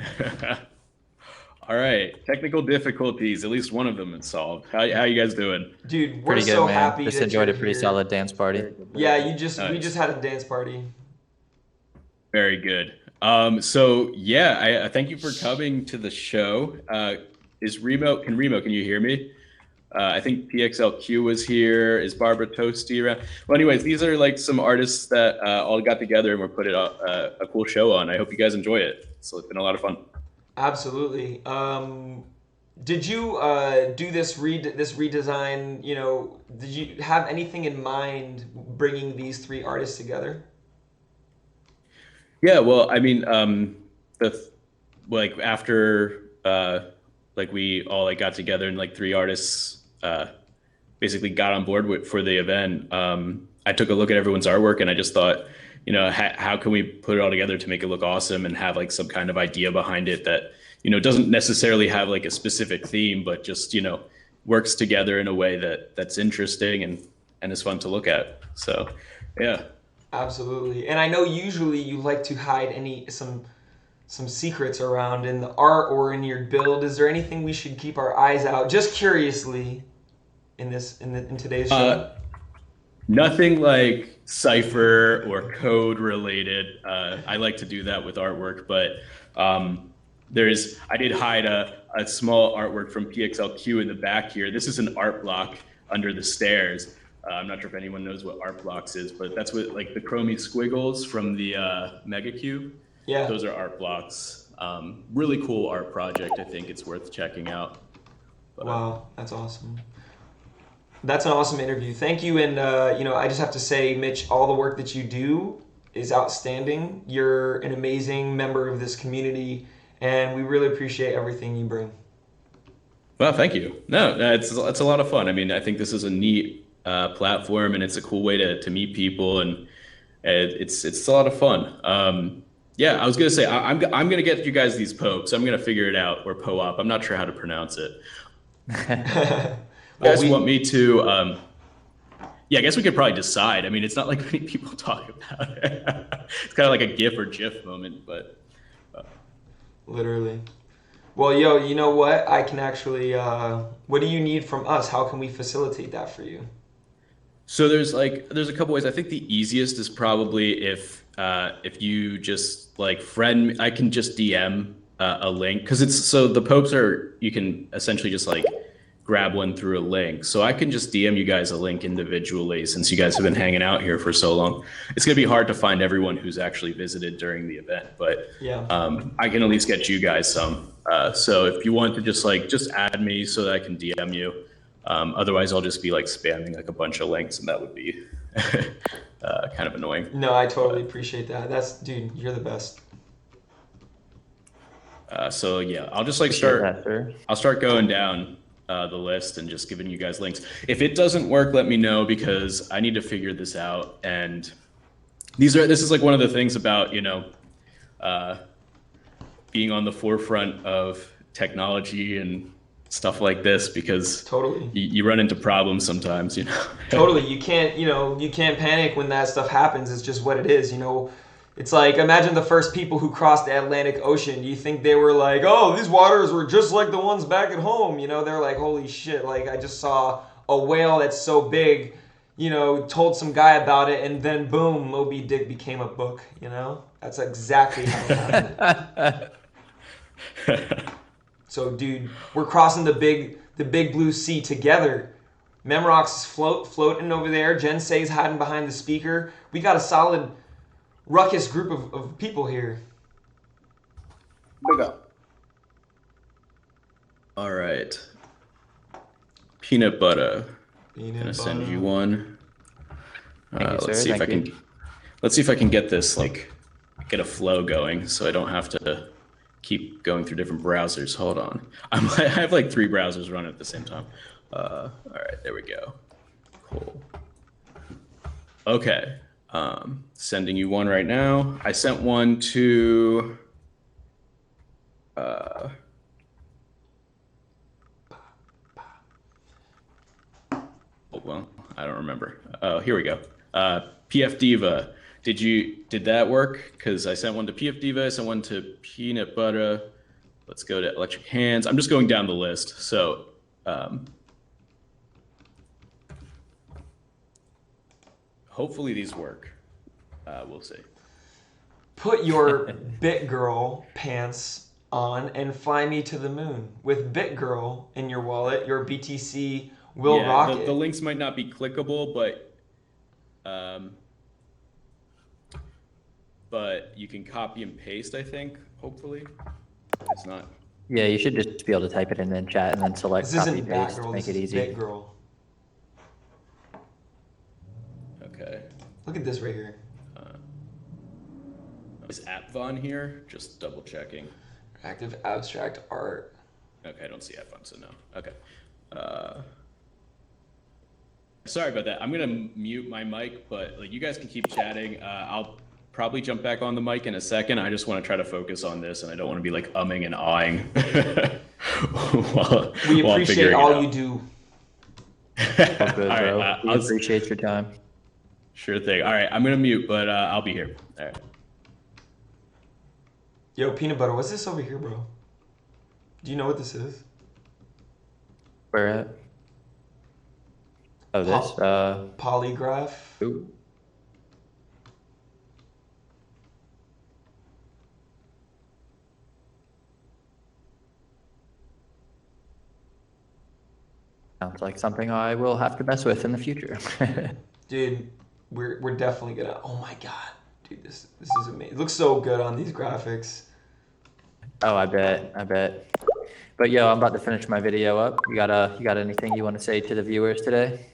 F: All right. Technical difficulties. At least one of them is solved. How you guys doing?
A: Dude, we're
B: Pretty good,
A: so
B: man.
A: happy.
B: Just
A: that
B: enjoyed
A: you're
B: a pretty
A: here.
B: solid dance party.
A: Yeah, we
F: Nice.
A: just had a dance party.
F: Very good. So yeah, I thank you for coming to the show. Can you hear me? I think PXLQ was here. Is Barbara Toasty around? Well, anyways, these are like some artists that all got together and we're putting a cool show on. I hope you guys enjoy it. So it's been a lot of fun.
A: Absolutely. Did you do this redesign? You know, did you have anything in mind bringing these three artists together?
F: Yeah, well, I mean, after we all like got together and like three artists basically got on board for the event. I took a look at everyone's artwork and I just thought, you know, how can we put it all together to make it look awesome and have like some kind of idea behind it that, you know, doesn't necessarily have like a specific theme, but just, you know, works together in a way that's interesting and is fun to look at. So, yeah.
A: Absolutely. And I know usually you like to hide some secrets around in the art or in your build. Is there anything we should keep our eyes out, just curiously, in today's show?
F: Nothing like cipher or code related. I like to do that with artwork, but I did hide a small artwork from PXLQ in the back here. This is an art block under the stairs. I'm not sure if anyone knows what art blocks is, but that's what like the chromey squiggles from the Mega Cube.
A: Yeah.
F: Those are art blocks. Really cool art project. I think it's worth checking out. But,
A: wow, that's awesome. That's an awesome interview. Thank you. And, I just have to say, Mitch, all the work that you do is outstanding. You're an amazing member of this community, and we really appreciate everything you bring.
F: well, thank you. No, it's a lot of fun. I mean, I think this is a neat platform, and it's a cool way to meet people, and it's a lot of fun. Yeah, I was gonna say I'm gonna get you guys these popes. I'm gonna figure it out, or po-op. I'm not sure how to pronounce it. You guys want me to? Yeah, I guess we could probably decide. I mean, it's not like many people talk about it. It's kind of like a GIF or GIF moment, but
A: Literally. Well, yo, you know what? I can actually, what do you need from us? How can we facilitate that for you?
F: so there's a couple ways. I think the easiest is probably if you just like friend, I can just DM a link because it's so the popes are you can essentially just like grab one through a link. So I can just DM you guys a link individually since you guys have been hanging out here for so long. It's gonna be hard to find everyone who's actually visited during the event, but
A: Yeah.
F: I can at least get you guys some. So if you want to just add me so that I can DM you. Otherwise, I'll just be like spamming like a bunch of links, and that would be kind of annoying.
A: No, I totally appreciate that. Dude, you're the best.
F: So yeah, I'll just I'll start going down the list and just giving you guys links. If it doesn't work, let me know because I need to figure this out. And this is like one of the things about being on the forefront of technology and stuff like this because
A: Totally.
F: you run into problems sometimes,
A: Totally. You can't panic when that stuff happens. It's just what it is, It's like, imagine the first people who crossed the Atlantic Ocean. Do you think they were like, oh, these waters were just like the ones back at home? They're like, holy shit, like I just saw a whale that's so big, told some guy about it, and then boom, Moby Dick became a book, That's exactly how it happened. So, dude, we're crossing the big blue sea together. Memrox is floating over there. Gen Say's hiding behind the speaker. We got a solid ruckus group of people here.
D: Big up.
F: All right. Peanut butter. Gonna send you one. Let's see if I can get this get a flow going so I don't have to keep going through different browsers. Hold on. I have like 3 browsers running at the same time. All right, there we go. Cool. Okay. Sending you one right now. I sent one to oh well, I don't remember. Oh, here we go. PF Diva. Did that work? Because I sent one to PF Diva, I sent one to Peanut Butter. Let's go to Electric Hands. I'm just going down the list. So hopefully these work. We'll see.
A: Put your Bit Girl pants on and fly me to the moon. With Bit Girl in your wallet, your BTC will rock it.
F: The links might not be clickable, but you can copy and paste, I think, hopefully. It's not.
B: Yeah, you should just be able to type it in the chat and then select
A: This
B: copy
A: isn't
B: paste,
A: Batgirl,
B: make
A: this
B: it
A: is
B: easy.
A: Bit Girl.
F: Okay.
A: Look at this right here.
F: Is Appvon here? Just double checking.
A: Active abstract art.
F: Okay, I don't see Appvon, so no. Okay. Sorry about that. I'm gonna mute my mic, but you guys can keep chatting. I'll probably jump back on the mic in a second. I just want to try to focus on this, and I don't want to be umming and ahhing
A: We
F: while
A: appreciate
F: figuring it
A: all
F: out.
A: you do.
B: All good,
F: All
B: bro.
F: right,
B: We appreciate your time.
F: Sure thing. All right, I'm gonna mute, but I'll be here. All right.
A: Yo, Peanut Butter, what's this over here, bro? Do you know what this is?
B: Where at? Oh, this?
A: Polygraph.
B: Ooh. Sounds like something I will have to mess with in the future.
A: Dude, we're definitely gonna. Oh my god, dude, this is amazing. It looks so good on these graphics.
B: Oh, I bet. But yo, I'm about to finish my video up. You got anything you want to say to the viewers today?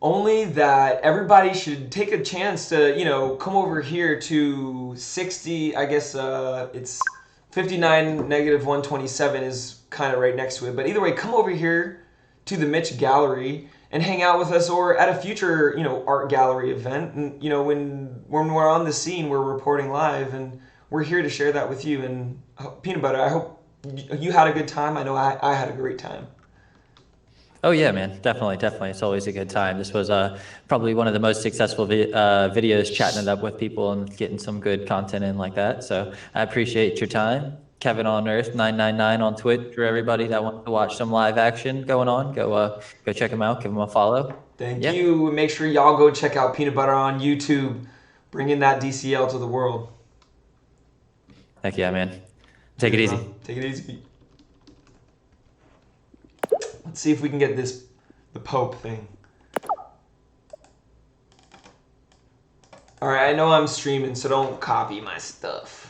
A: Only that everybody should take a chance to, come over here to 60. I guess it's 59 negative 127 is kind of right next to it. But either way, come over here to the Mich gallery and hang out with us, or at a future, art gallery event. And when we're on the scene, we're reporting live, and we're here to share that with you. And Peanut Butter, I hope you had a good time. I know I had a great time.
B: Oh yeah, man, definitely. It's always a good time. This was probably one of the most successful videos, chatting it up with people and getting some good content in like that. So I appreciate your time. Kevin on Earth 999 on Twitch for everybody that wants to watch some live action going on. Go check him out. Give him a follow.
A: Thank you. Make sure y'all go check out Peanut Butter on YouTube. Bringing that DCL to the world.
B: Heck yeah, man. Take it easy.
A: Take it easy. Let's see if we can get the Pope thing. All right, I know I'm streaming, so don't copy my stuff.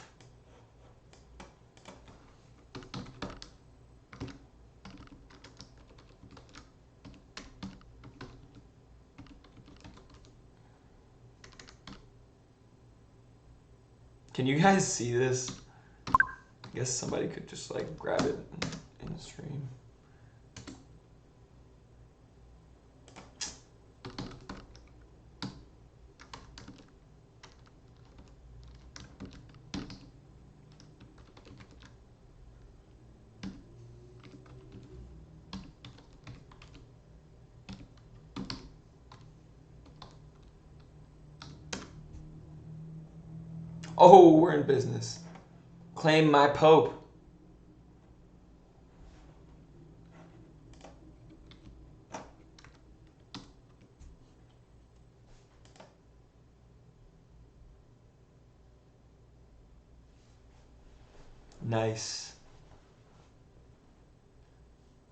A: Can you guys see this? I guess somebody could just like grab it in the stream. Oh, we're in business. Claim my Pope. Nice.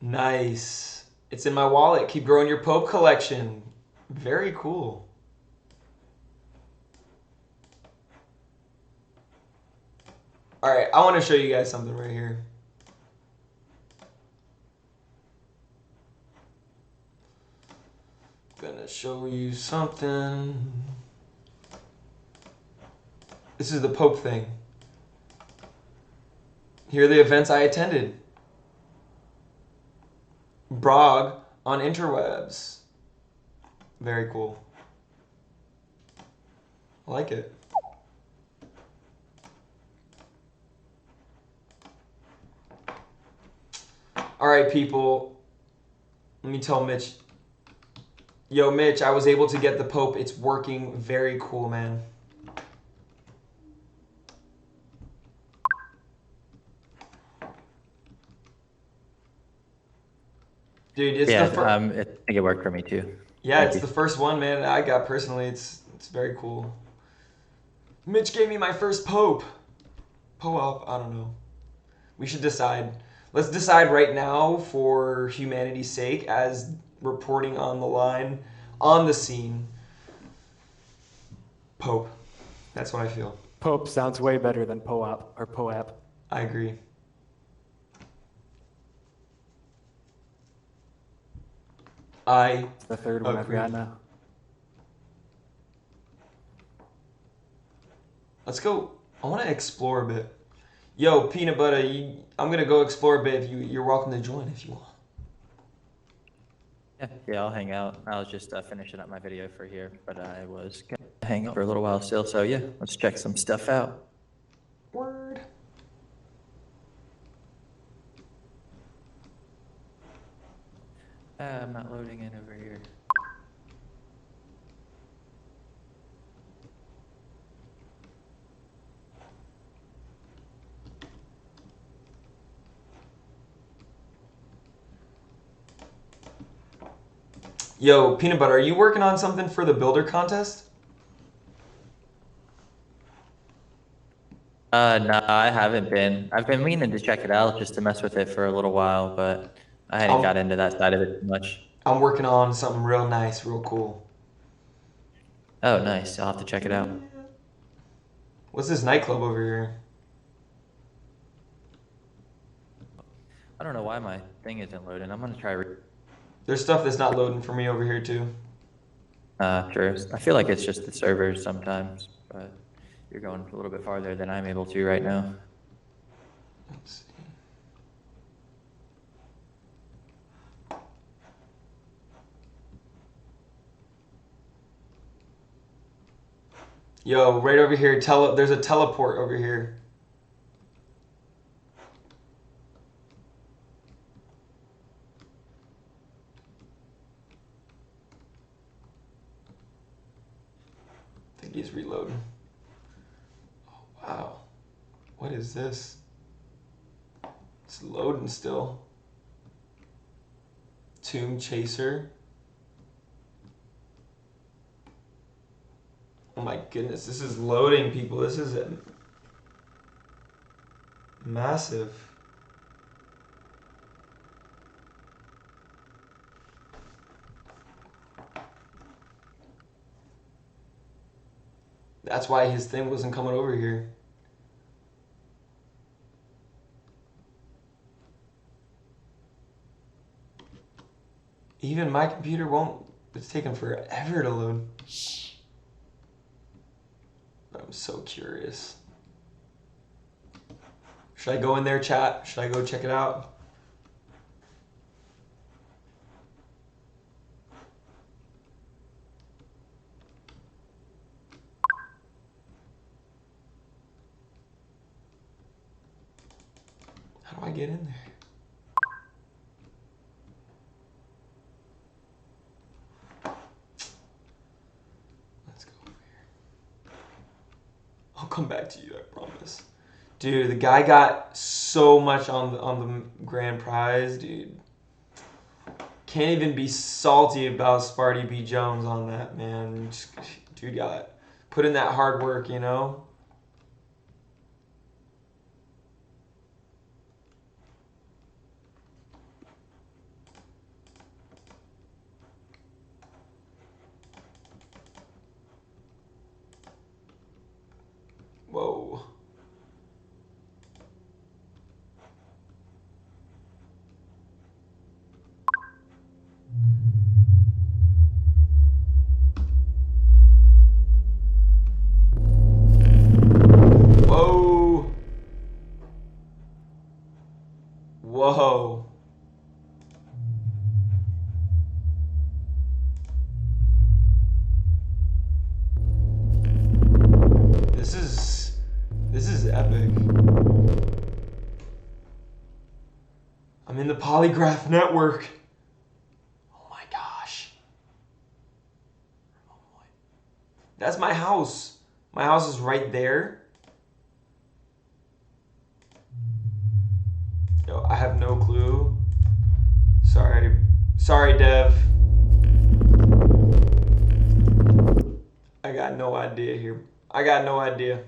A: Nice. It's in my wallet. Keep growing your Pope collection. Very cool. All right, I want to show you guys something right here. Gonna show you something. This is the Pope thing. Here are the events I attended. Brog on interwebs. Very cool. I like it. All right, people. Let me tell Mitch. Yo, Mitch, I was able to get the Pope. It's working. Very cool, man. Dude, it's the first.
B: I think it worked for me too.
A: Yeah,
B: Thank
A: it's
B: you.
A: the first one, man. I got personally. It's very cool. Mitch gave me my first Pope. Po-up, I don't know. We should decide. Let's decide right now for humanity's sake as reporting on the line, on the scene. Pope. That's what I feel.
E: Pope sounds way better than POAP or POAP.
A: I agree.
E: It's the third one I've
A: agree.
E: got now.
A: Let's go. I want to explore a bit. Yo, Peanut Butter, I'm going to go explore a bit. You're welcome to join if you want.
B: Yeah, I'll hang out. I was just finishing up my video for here, but I was gonna hang out for a little while still. So yeah, let's check some stuff out.
A: Word.
B: I'm not loading in over here.
A: Yo, Peanut Butter, are you working on something for the builder contest?
B: No, I haven't been. I've been meaning to check it out just to mess with it for a little while, but I hadn't got into that side of it too much.
A: I'm working on something real nice, real cool.
B: Oh, nice. I'll have to check it out.
A: What's this nightclub over here?
B: I don't know why my thing isn't loading. I'm gonna try.
A: There's stuff that's not loading for me over here too.
B: Sure. I feel like it's just the servers sometimes, but you're going a little bit farther than I'm able to right now.
A: Let's see. Yo, right over here, there's a teleport over here. I think he's reloading. Oh, wow. What is this? It's loading still. Tomb Chaser. Oh my goodness, this is loading, people. This is massive. That's why his thing wasn't coming over here. Even my computer won't. It's taking forever to load. But I'm so curious. Should I go in there, chat? Should I go check it out? How do I get in there? Let's go over here. I'll come back to you, I promise. Dude, the guy got so much on the grand prize, dude. Can't even be salty about Sparty B. Jones on that, man. Dude got put in that hard work, you know? Whoa. Whoa. Whoa. This is epic. I'm in the Polygraph network. Oh my gosh. That's my house. My house is right there. Yo, I have no clue. Sorry. Sorry, Dev. I got no idea here. I got no idea.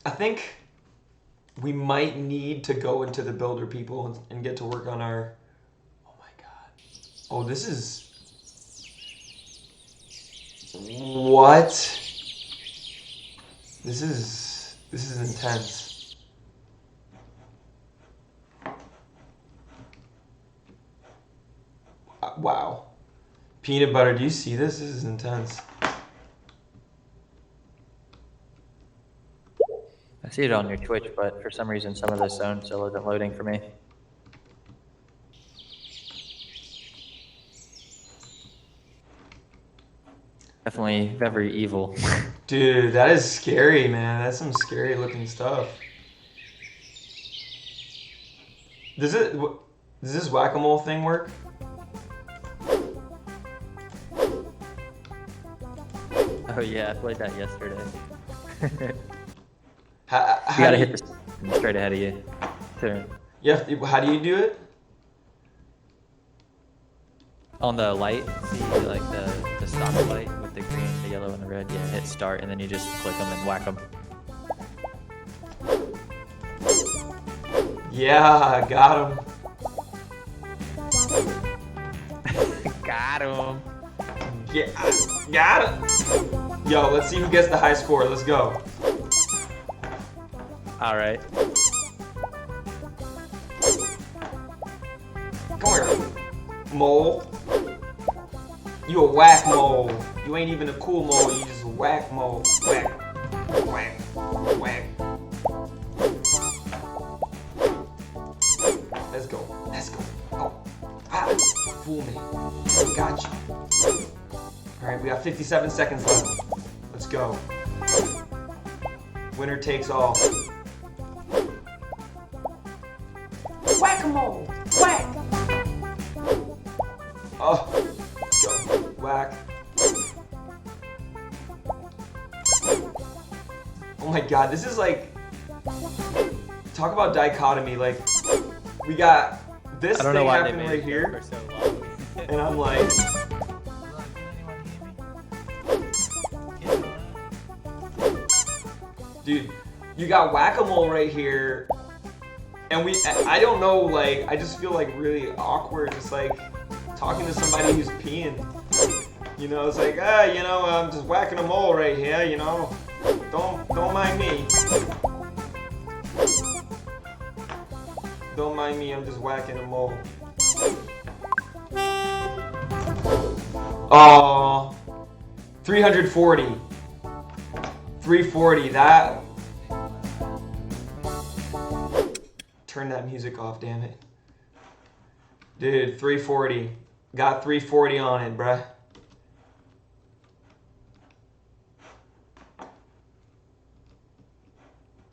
A: I think we might need to go into the builder people and get to work on our... Oh my god. Oh, this is... What? This is intense. Wow. Peanut butter, do you see this? This is intense.
B: I see it on your Twitch, but for some reason, some of the zone still isn't loading for me. Definitely very evil.
A: Dude, that is scary, man. That's some scary looking stuff. Does this whack-a-mole thing work?
B: Oh yeah, I played that yesterday.
A: How
B: You gotta hit the straight ahead of you. Turn.
A: How do you do it?
B: On the light, see like the stop light with the green, the yellow, and the red. Yeah, hit start, and then you just click them and whack them.
A: Yeah, got him.
B: Got him.
A: Yeah, got him. Yo, let's see who gets the high score. Let's go.
B: All right.
A: Come here, mole. You a whack mole. You ain't even a cool mole. You just a whack mole. Whack, whack, whack. Let's go. Let's go. Oh, ah, fool me. Got you. All right, we got 57 seconds left. Let's go. Winner takes all. Whack-a-mole. Whack. Oh, let's go. Whack. Oh my god, this is like, talk about dichotomy. Like, we got this
B: I don't
A: thing
B: know why they
A: happening
B: made
A: right
B: it
A: here,
B: for so long.
A: and I'm like, dude, you got whack-a-mole right here, and I don't know, like, I just feel like really awkward, just like talking to somebody who's peeing. You know, it's like, you know, I'm just whacking a mole right here, you know. Don't mind me. Don't mind me, I'm just whacking a mole. Oh, 340. 340, that. Turn that music off, damn it. Dude, 340. Got 340 on it, bruh.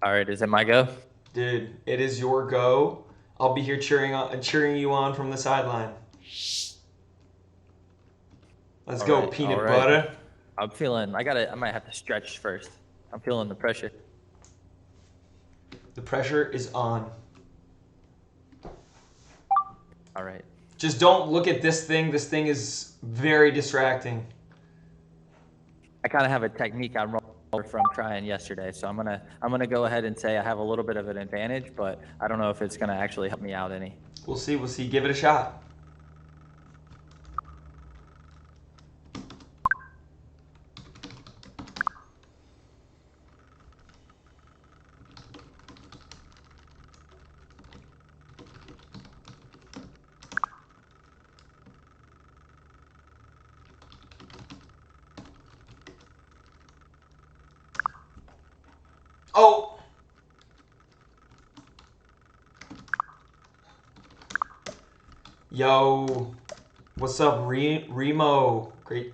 B: All right, is it my go?
A: Dude, it is your go. I'll be here cheering you on from the sideline. Let's
B: All
A: go,
B: right,
A: peanut
B: all right.
A: butter.
B: I'm feeling, I might have to stretch first. I'm feeling the pressure.
A: The pressure is on.
B: All right.
A: Just don't look at this thing. This thing is very distracting.
B: I kind of have a technique I rolled from trying yesterday, so I'm gonna go ahead and say I have a little bit of an advantage, but I don't know if it's gonna actually help me out any.
A: We'll see. We'll see. Give it a shot. Oh! Yo, what's up, Remo? Great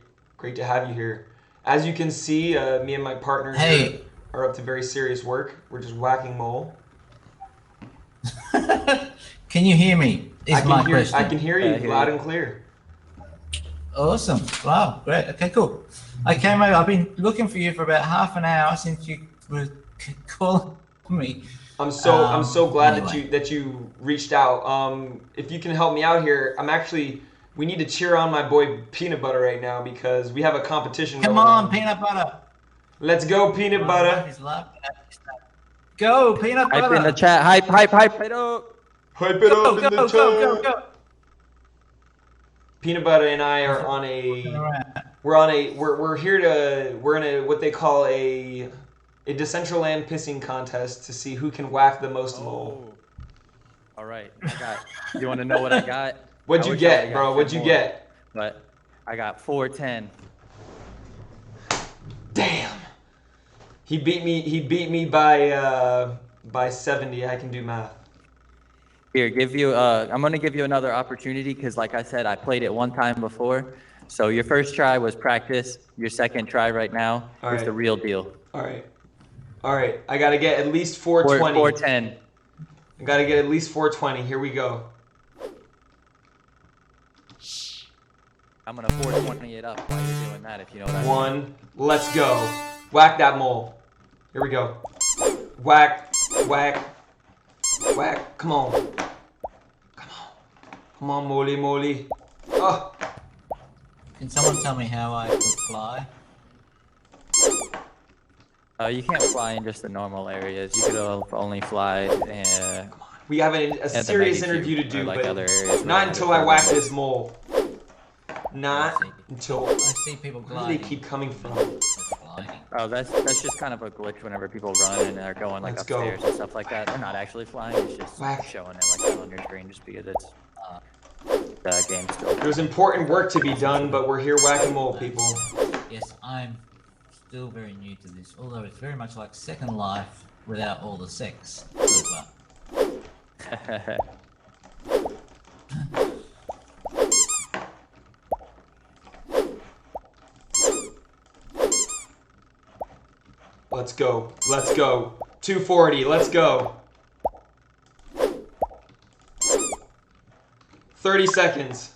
A: to have you here. As you can see, me and my partner
C: Hey.
A: are up to very serious work. We're just whacking mole.
C: Can you hear me? Is my question.
A: I can hear you
B: I hear
A: loud
B: you.
A: and clear.
C: Awesome. Wow, great. Okay, cool. I came over. I've been looking for you for about half an hour since you were calling me.
A: I'm so glad
C: anyway.
A: that you reached out. If you can help me out here, we need to cheer on my boy Peanut Butter right now because we have a competition
C: Come
A: going
C: on, peanut butter.
A: Let's go, Peanut
C: My
A: Butter.
C: wife is laughing at this stuff. Go, peanut butter.
B: Hype in the chat. Hype it up.
A: Hype it
C: Go,
A: up in
C: go,
A: the
C: go,
A: chat.
C: go.
A: Peanut Butter and I are on we're in a what they call a Decentraland pissing contest to see who can whack the most mole.
B: All right. You want to know what I got?
A: What'd
B: I
A: you
B: wish I
A: get,
B: would've
A: bro?
B: got
A: What'd
B: 10
A: you
B: more,
A: get?
B: But I got 410.
A: Damn. He beat me by 70. I can do math.
B: Here, I'm gonna give you another opportunity because, like I said, I played it one time before. So your first try was practice. Your second try right now
A: All
B: is
A: right.
B: the real deal.
A: All right. I gotta get at least 420.
B: 410.
A: I gotta get at least 420. Here we go.
B: I'm gonna 420 it up while you're doing that, if you know what I mean.
A: One. Let's go. Whack that mole. Here we go. Whack. Whack. Whack. Come on. Come on, moly. Oh.
C: Can someone tell me how I can fly?
B: You can't fly in just the normal areas. You could only fly.
A: Come on. We have a
B: At the
A: serious
B: Mega
A: interview to
B: Cube
A: do,
B: or, like,
A: but
B: other areas
A: not
B: where
A: until
B: they're
A: I whack
B: programming.
A: this mole. Not until.
C: I see people
A: Where do they
C: gliding.
A: keep coming from?
C: Gliding.
B: Oh, that's just kind of a glitch whenever people run and are going like
A: Let's go.
B: upstairs and stuff like that. They're not actually flying. It's just
A: Whack.
B: showing it like that on your screen just because it's the game still.
A: There's important work to be done, but we're here whacking mole, people.
C: Yes, I'm still very new to this, although it's very much like Second Life without all the sex so far.
A: Let's go. Let's go. 240. Let's go. 30 seconds.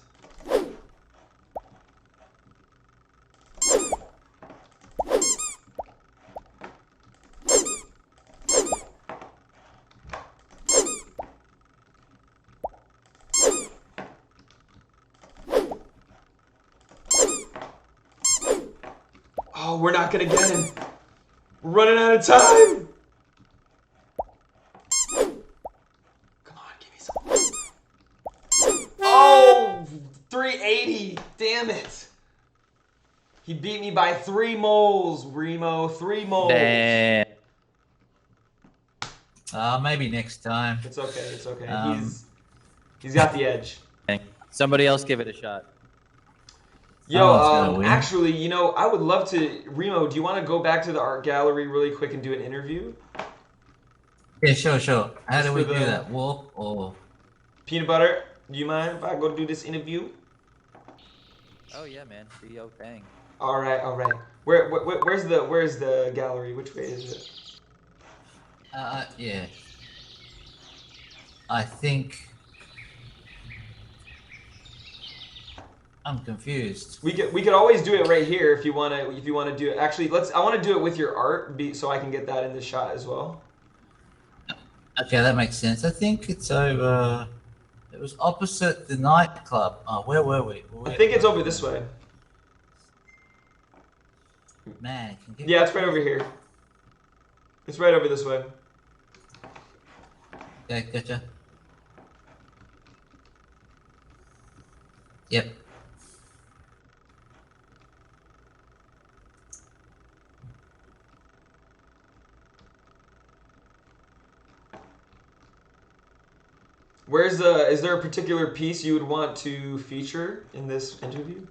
A: Oh, we're not gonna get him. We're running out of time. Come on, give me some. Oh, 380. Damn it. He beat me by 3 moles, Remo. 3 moles.
B: Damn.
C: Maybe next time.
A: It's okay. It's okay.
C: Um,
A: He's got the edge.
B: Somebody else give it a shot.
A: Yo,
C: Someone's gonna win.
A: actually, you know, I would love to. Remo, do you want to go back to the art gallery really quick and do an interview?
C: Yeah, sure. How
A: Just
C: do we
A: for
C: do
A: the-
C: that? Walk or?
A: Peanut butter, do you mind if I go do this interview?
B: Oh yeah, man. Do your thing.
A: All right. Where's the gallery? Which way is it?
C: Yeah. I think I'm confused.
A: We could always do it right here if you wanna do it. Actually, I want to do it with your art, so I can get that in the shot as well.
C: Okay, that makes sense. I think it's over. It was opposite the nightclub. Oh, where were we?
A: I think it's over this way.
C: Man, can get
A: Yeah, it's right over here. It's right over this way.
C: Okay, gotcha. Yep.
A: Is there a particular piece you would want to feature in this interview?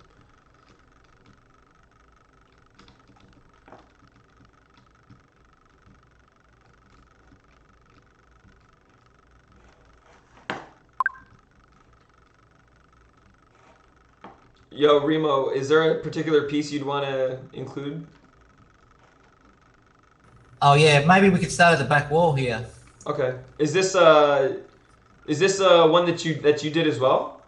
A: Yo, Remo, is there a particular piece you'd want to include?
C: Oh yeah, maybe we could start at the back wall here.
A: Okay. Is this one that you did as well?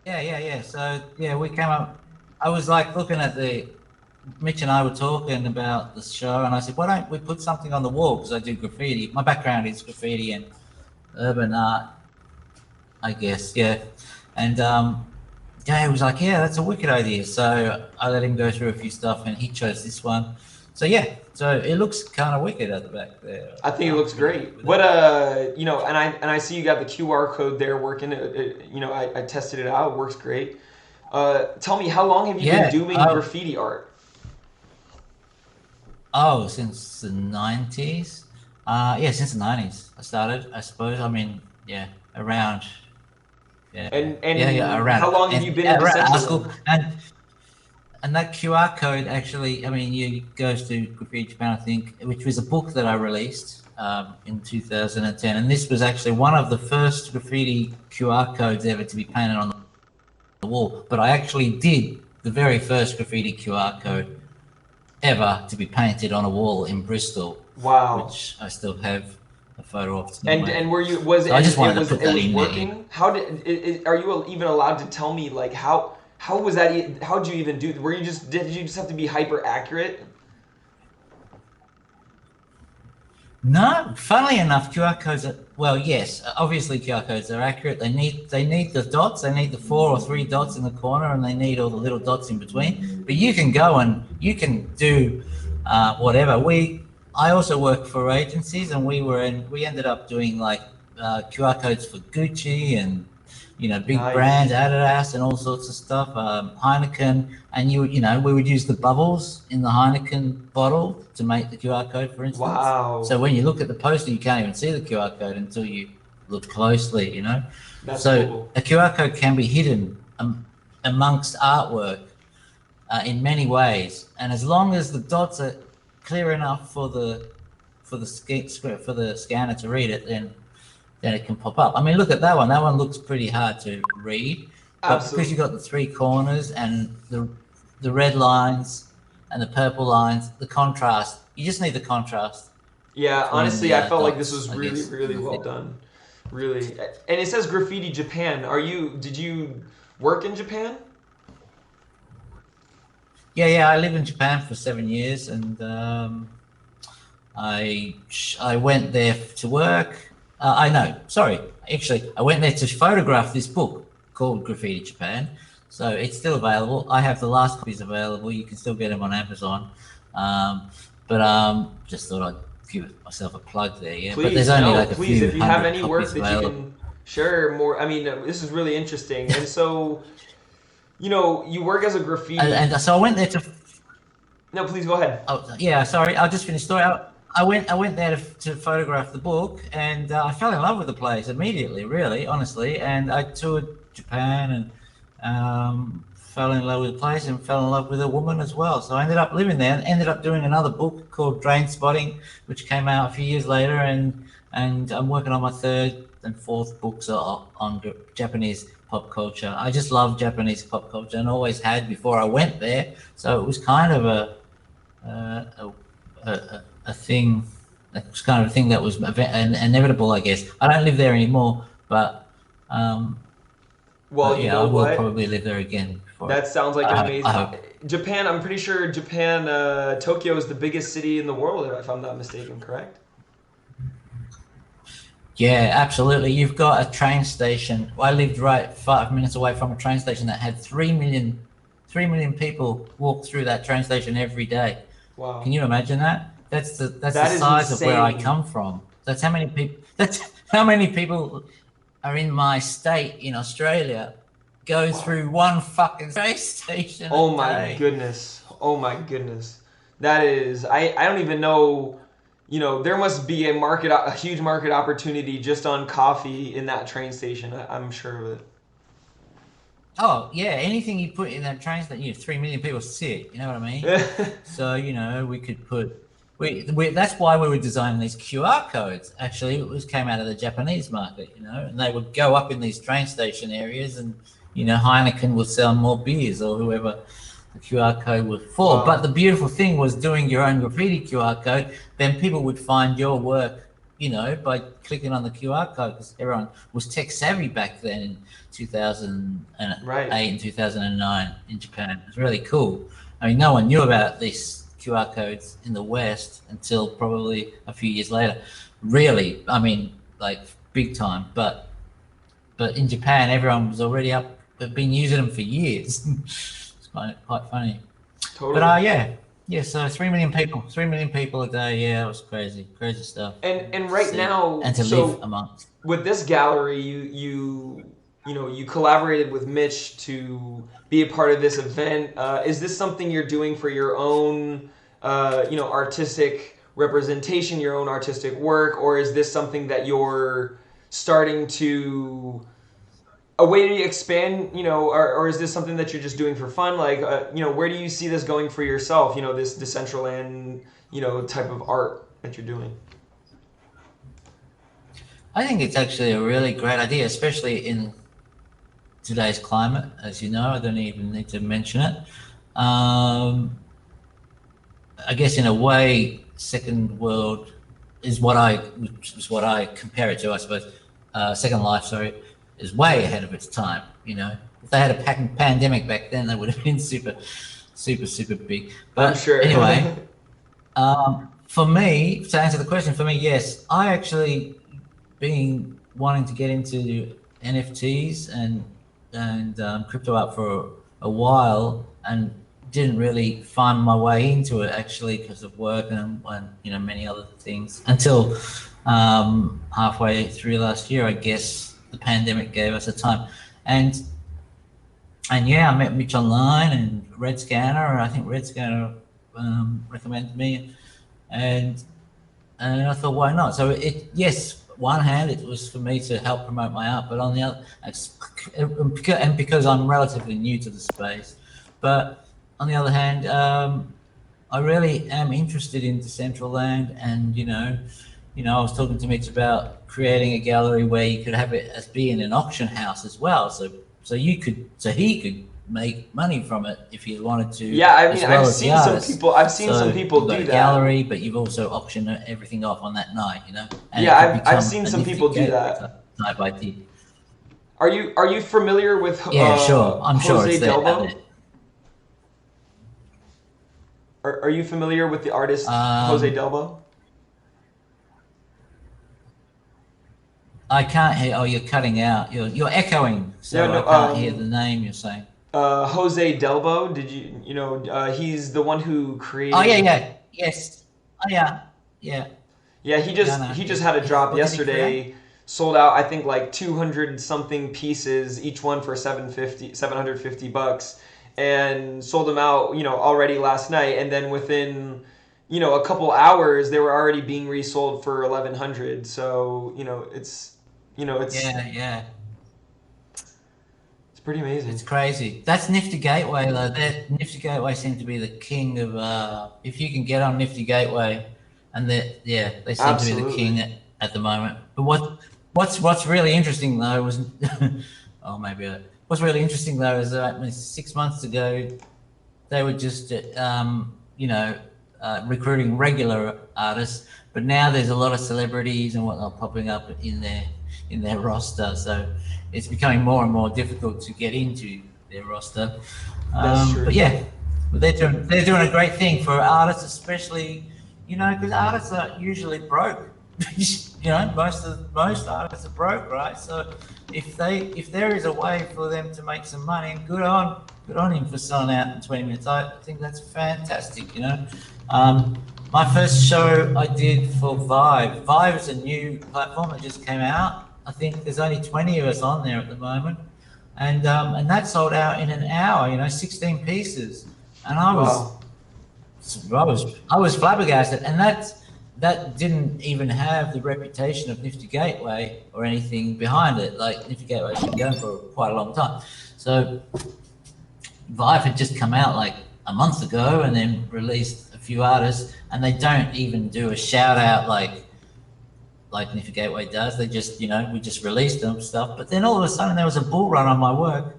C: Yeah. So yeah, we came up. I was like looking at Mitch and I were talking about the show, and I said, why don't we put something on the wall? Because I do graffiti. My background is graffiti and urban art, I guess. Yeah, and yeah, he was like, yeah, that's a wicked idea. So I let him go through a few stuff, and he chose this one. So yeah, so it looks kind of wicked at the back there.
A: I think it looks great. What you know, and I see you got the QR code there working. You know, I tested it out. It works great. Tell me, how long have you been doing graffiti art?
C: Oh, since the 90s. Yeah, since the 90s. I started, I suppose. I mean, yeah, around. Yeah. Around.
A: How long have you been in
C: around school?
A: Decentraland?
C: And that QR code actually, I mean, it goes to Graffiti Japan, I think, which was a book that I released in 2010. And this was actually one of the first graffiti QR codes ever to be painted on the wall. But I actually did the very first graffiti QR code ever to be painted on a wall in Bristol.
A: Wow.
C: Which I still have a photo of.
A: And were you, was it,
C: So I just wanted to
A: it was,
C: put
A: it
C: that
A: was
C: in there.
A: working? How are you even allowed to tell me, like, how was that, how'd you even do, did you just have to be hyper accurate?
C: No, funnily enough, QR codes are, well, yes, obviously QR codes are accurate. They need the dots, they need the 4 or 3 dots in the corner, and they need all the little dots in between. But you can go and you can do whatever. I also work for agencies, and we ended up doing like QR codes for Gucci and big
A: Nice.
C: brands, Adidas and all sorts of stuff, Heineken, and we would use the bubbles in the Heineken bottle to make the QR code, for instance.
A: Wow.
C: So when you look at the poster, you can't even see the QR code until you look closely,
A: That's
C: So
A: cool.
C: a QR code can be hidden amongst artwork in many ways, and as long as the dots are clear enough for the scanner to read it, then it can pop up. I mean, look at that one. That one looks pretty hard to read, but
A: Absolutely.
C: because you've got the three corners and the red lines and the purple lines, the contrast, you just need the contrast.
A: Yeah, honestly, I felt like this
C: dots,
A: was
C: I
A: really,
C: guess.
A: really well done. Really. And it says Graffiti Japan. Did you work in Japan?
C: Yeah, I lived in Japan for 7 years, and I went there to work. Actually, I went there to photograph this book called Graffiti Japan. So it's still available. I have the last copies available. You can still get them on Amazon. Just thought I'd give myself a plug there. Yeah,
A: Please,
C: but there's only like a
A: please,
C: few
A: if you have
C: hundred
A: any work
C: copies
A: that
C: available.
A: you can share more. I mean, this is really interesting. And so, you work as a graffiti.
C: And so I went there to.
A: No, please go ahead.
C: Oh, yeah, sorry. I'll just finish the story. I went there to photograph the book, and I fell in love with the place immediately, really, honestly. And I toured Japan and fell in love with the place and fell in love with a woman as well. So I ended up living there and ended up doing another book called Drain Spotting, which came out a few years later. And I'm working on my third and fourth books on Japanese pop culture. I just love Japanese pop culture and always had before I went there. So it was kind of a thing. It was kind of a thing that was inevitable, I guess. I don't live there anymore, but
A: Well,
C: yeah, I will probably live there again.
A: That sounds like amazing.
C: I hope.
A: Japan, I'm pretty sure Tokyo is the biggest city in the world, if I'm not mistaken, correct?
C: Yeah, absolutely. You've got a train station. I lived right 5 minutes away from a train station that had 3 million people walk through that train station every day.
A: Wow.
C: Can you imagine that? That's the
A: That
C: size
A: is
C: of where I
A: insane.
C: come from. That's how many people are in my state in Australia go through one fucking train station.
A: Oh
C: a
A: my
C: day.
A: goodness. Oh my goodness. That is, I don't even know, there must be a huge market opportunity just on coffee in that train station. I'm sure of it.
C: Oh yeah, anything you put in that train station, 3 million people see it. You know what I mean? So we could put. That's why we were designing these QR codes. Actually, it came out of the Japanese market, and they would go up in these train station areas, and Heineken would sell more beers or whoever the QR code was for.
A: Wow.
C: But the beautiful thing was doing your own graffiti QR code. Then people would find your work, by clicking on the QR code, because everyone was tech savvy back then in 2008
A: Right.
C: and 2009 in Japan. It was really cool. I mean, no one knew about these QR codes in the West until probably a few years later. Really, I mean, like big time. But in Japan, everyone was already been using them for years. It's quite funny.
A: Totally.
C: But yeah. So 3 million people a day. Yeah, it was crazy stuff.
A: And right now,
C: and to live amongst.
A: With this gallery, you collaborated with Mich to be a part of this event. Is this something you're doing for your own, artistic representation, your own artistic work, or is this something that you're starting to a way to expand, or is this something that you're just doing for fun? Like, where do you see this going for yourself? This Decentraland, type of art that you're doing.
C: I think it's actually a really great idea, especially in today's climate. As you know, I don't even need to mention it. I guess in a way, Second World is what I compare it to. I suppose Second Life, is way ahead of its time. If they had a pandemic back then, they would have been super, super, super big. But
A: I'm sure.
C: Anyway, for me, to answer the question, yes, I actually been wanting to get into NFTs and crypto art for a while, and didn't really find my way into it actually because of work and many other things until halfway through last year. I guess the pandemic gave us a time, and yeah, I met Mich online and Red Scanner. I think Red Scanner recommended me, and I thought, why not? So yes, one hand it was for me to help promote my art, but on the other, and because I'm relatively new to the space, but on the other hand, I really am interested in Decentraland, and I was talking to Mitch about creating a gallery where you could have it as being an auction house as well, so he could make money from it if he wanted to.
A: Yeah, I mean,
C: I've seen
A: some people do that.
C: Gallery, but you've also auctioned everything off on that night, And
A: yeah, I've seen some people do that.
C: Type idea.
A: Are you familiar with
C: sure. I'm sure
A: Jose
C: it's there.
A: Delbo? Are you familiar with the artist Jose Delbo?
C: I can't hear. Oh, you're cutting out. You're echoing. So I can't hear the name you're saying.
A: Jose Delbo. Did he's the one who created.
C: Oh yeah. Yes. Oh yeah. Yeah.
A: Yeah, he just had a drop yesterday. Sold out, I think, like 200 something pieces, each one for $750, and sold them out, already last night. And then within, a couple hours, they were already being resold for 1,100. So, it's.
C: Yeah.
A: It's pretty amazing.
C: It's crazy. That's Nifty Gateway though. Nifty Gateway seems to be the king of. If you can get on Nifty Gateway, and they seem to be the king at the moment. But what's really interesting though was, what's really interesting though is that 6 months ago, they were just recruiting regular artists, but now there's a lot of celebrities and whatnot popping up in their roster. So it's becoming more and more difficult to get into their roster.
A: That's true.
C: But yeah, they're doing a great thing for artists, especially because artists are usually broke. Most artists are broke, right? So if there is a way for them to make some money, good on him for selling out in 20 minutes. I think that's fantastic. My first show I did for Vive. Vive is a new platform that just came out. I think there's only 20 of us on there at the moment, and that sold out in an hour. 16 pieces, and I was flabbergasted, and that didn't even have the reputation of Nifty Gateway or anything behind it. Like Nifty Gateway's been going for quite a long time. So Vive had just come out like a month ago and then released a few artists, and they don't even do a shout out like Nifty Gateway does. They just, we just released them stuff. But then all of a sudden there was a bull run on my work,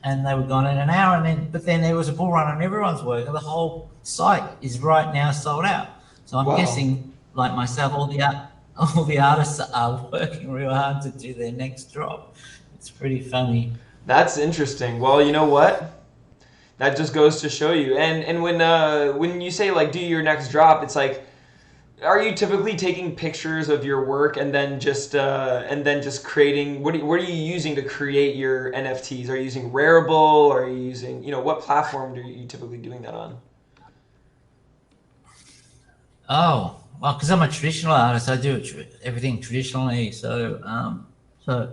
C: and they were gone in an hour, but then there was a bull run on everyone's work, and the whole site is right now sold out. So I'm guessing, like myself, all the artists are working real hard to do their next drop. It's pretty funny.
A: That's interesting. Well, you know what? That just goes to show you. And when you say like do your next drop, it's like, are you typically taking pictures of your work and then just creating? What are you using to create your NFTs? Are you using Wearables? Are you using what platform are you typically doing that on?
C: Oh, well, because I'm a traditional artist, I do everything traditionally. So, I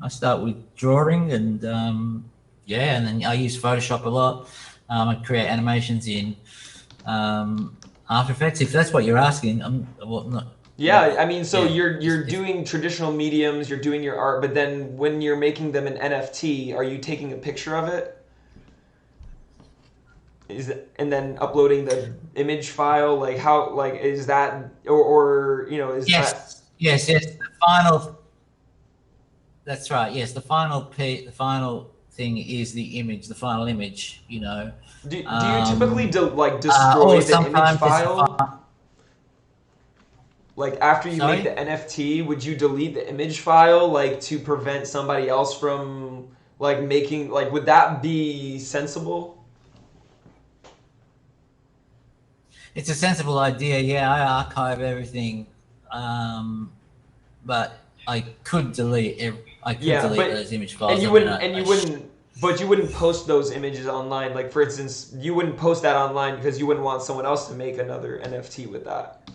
C: start with drawing, and and then I use Photoshop a lot. I create animations in After Effects, if that's what you're asking.
A: Yeah, I mean, so you're doing traditional mediums, you're doing your art, but then when you're making them an NFT, are you taking a picture of it? And then uploading the image file, like how, like is that, or is that?
C: Yes. The final. That's right. Yes, the final thing is the image, the final image. Do
A: you typically destroy the image file? Like after you make the NFT, would you delete the image file, like to prevent somebody else from like making, like would that be sensible?
C: It's a sensible idea. Yeah, I archive everything, but I could delete those image files.
A: And you wouldn't post those images online. Like for instance, you wouldn't post that online because you wouldn't want someone else to make another NFT with that.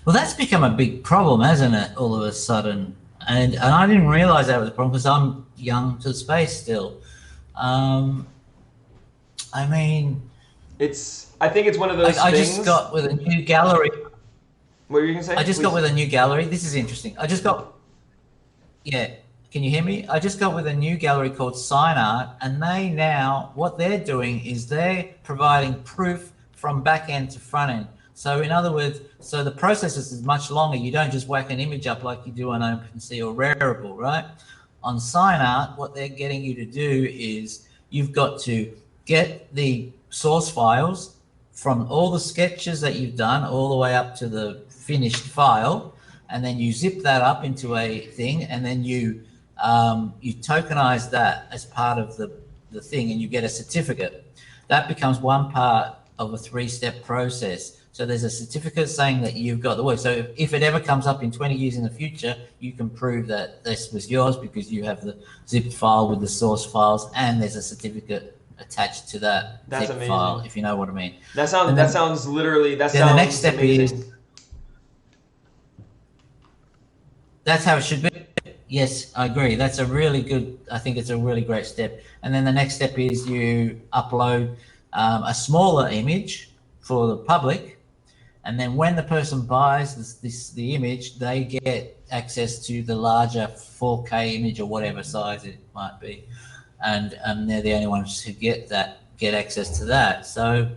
C: Well, that's become a big problem, hasn't it? All of a sudden, and I didn't realize that was a problem because I'm young to the space still. I mean,
A: I think it's one of those
C: I
A: things.
C: just got with a new gallery.
A: What were you gonna say?
C: I just
A: Please.
C: got with a new gallery. This is interesting. Yeah. Can you hear me? I just got with a new gallery called Sign Art, and what they're doing is they're providing proof from back end to front end. So in other words, the process is much longer. You don't just whack an image up like you do on OpenSea or Wearable, right? On Sign Art, what they're getting you to do is you've got to get the source files from all the sketches that you've done all the way up to the finished file, and then you zip that up into a thing, and then you tokenize that as part of the thing, and you get a certificate. That becomes one part of a 3-step process. So there's a certificate saying that you've got the work. So if it ever comes up in 20 years in the future, you can prove that this was yours because you have the zipped file with the source files, and there's a certificate attached to that
A: That's
C: zip
A: amazing.
C: file, if you know what I mean.
A: That sounds literally. That
C: Then
A: sounds
C: the next step
A: amazing.
C: is. That's how it should be. Yes, I agree. That's a really good. I think it's a really great step. And then the next step is you upload a smaller image for the public, and then when the person buys the image, they get access to the larger 4K image or whatever size it might be, and they're the only ones who get access to that. So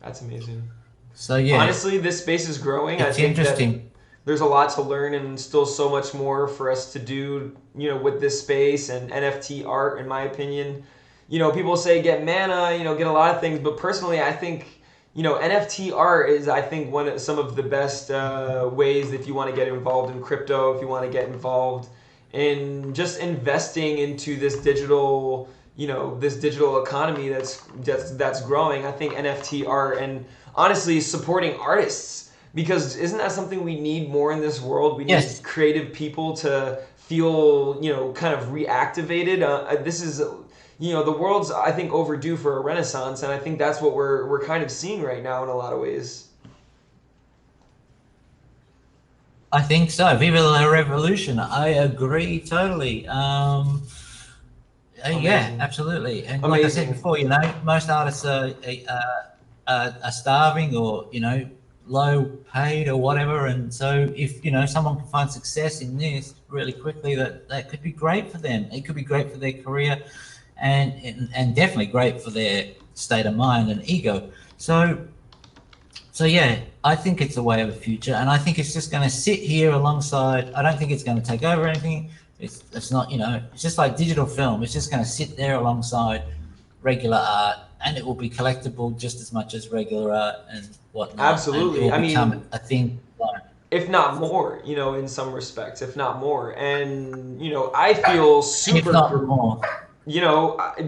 A: That's amazing.
C: So yeah,
A: Honestly, this space is growing. I
C: it's
A: think
C: interesting.
A: that there's a lot to learn and still so much more for us to do, with this space and NFT art, in my opinion. People say get mana, get a lot of things, but personally, I think, NFT art is, I think, some of the best ways if you want to get involved in crypto, if you want to get involved in just investing into this digital, this digital economy that's growing. I think NFT art and honestly supporting artists, because isn't that something we need more in this world? We need
C: Yes.
A: creative people to feel, kind of reactivated. This is, the world's, I think, overdue for a renaissance, and I think that's what we're kind of seeing right now in a lot of ways.
C: I think so. Viva la revolution. I agree totally. Yeah,
A: Amazing.
C: absolutely. And like I said
A: Amazing.
C: before, most artists are starving or, low paid or whatever. And so if, someone can find success in this really quickly, that could be great for them. It could be great for their career and definitely great for their state of mind and ego. So yeah, I think it's a way of the future, and I think it's just going to sit here alongside. I don't think it's going to take over anything. It's not, it's just like digital film. It's just going to sit there alongside regular art, and it will be collectible just as much as regular art and whatnot.
A: Absolutely.
C: And it will become a thing.
A: If not more, in some respects, if not more. And, I feel super,
C: if not more.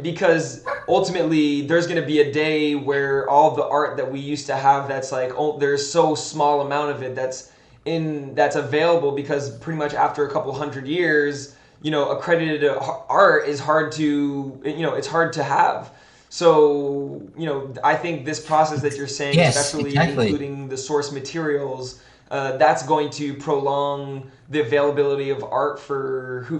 A: Because ultimately there's going to be a day where all the art that we used to have, that's like, there's so small amount of it that's available, because pretty much after a couple hundred years, accredited art is hard to, it's hard to have. So, I think this process that you're saying,
C: Yes,
A: especially
C: exactly.
A: including the source materials, that's going to prolong the availability of art for who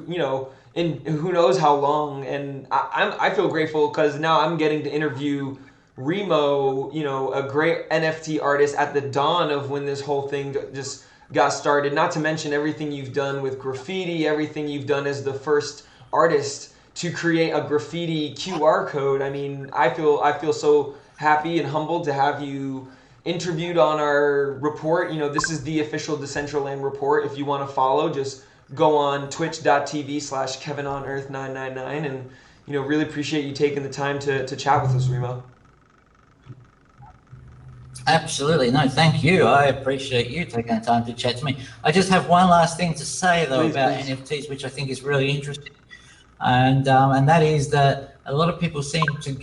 A: knows how long. And I feel grateful because now I'm getting to interview Remo, a great NFT artist at the dawn of when this whole thing just got started. Not to mention everything you've done with graffiti, everything you've done as the first artist to create a graffiti QR code. I mean, I feel so happy and humbled to have you interviewed on our report. This is the official Decentraland Report. If you want to follow, just go on twitch.tv/KevinOnEarth999, and really appreciate you taking the time to chat with us, Remo.
C: Absolutely. No, thank you. I appreciate you taking the time to chat to me. I just have one last thing to say, though,
A: Please,
C: about
A: please.
C: NFTs, which I think is really interesting. And that is that a lot of people seem to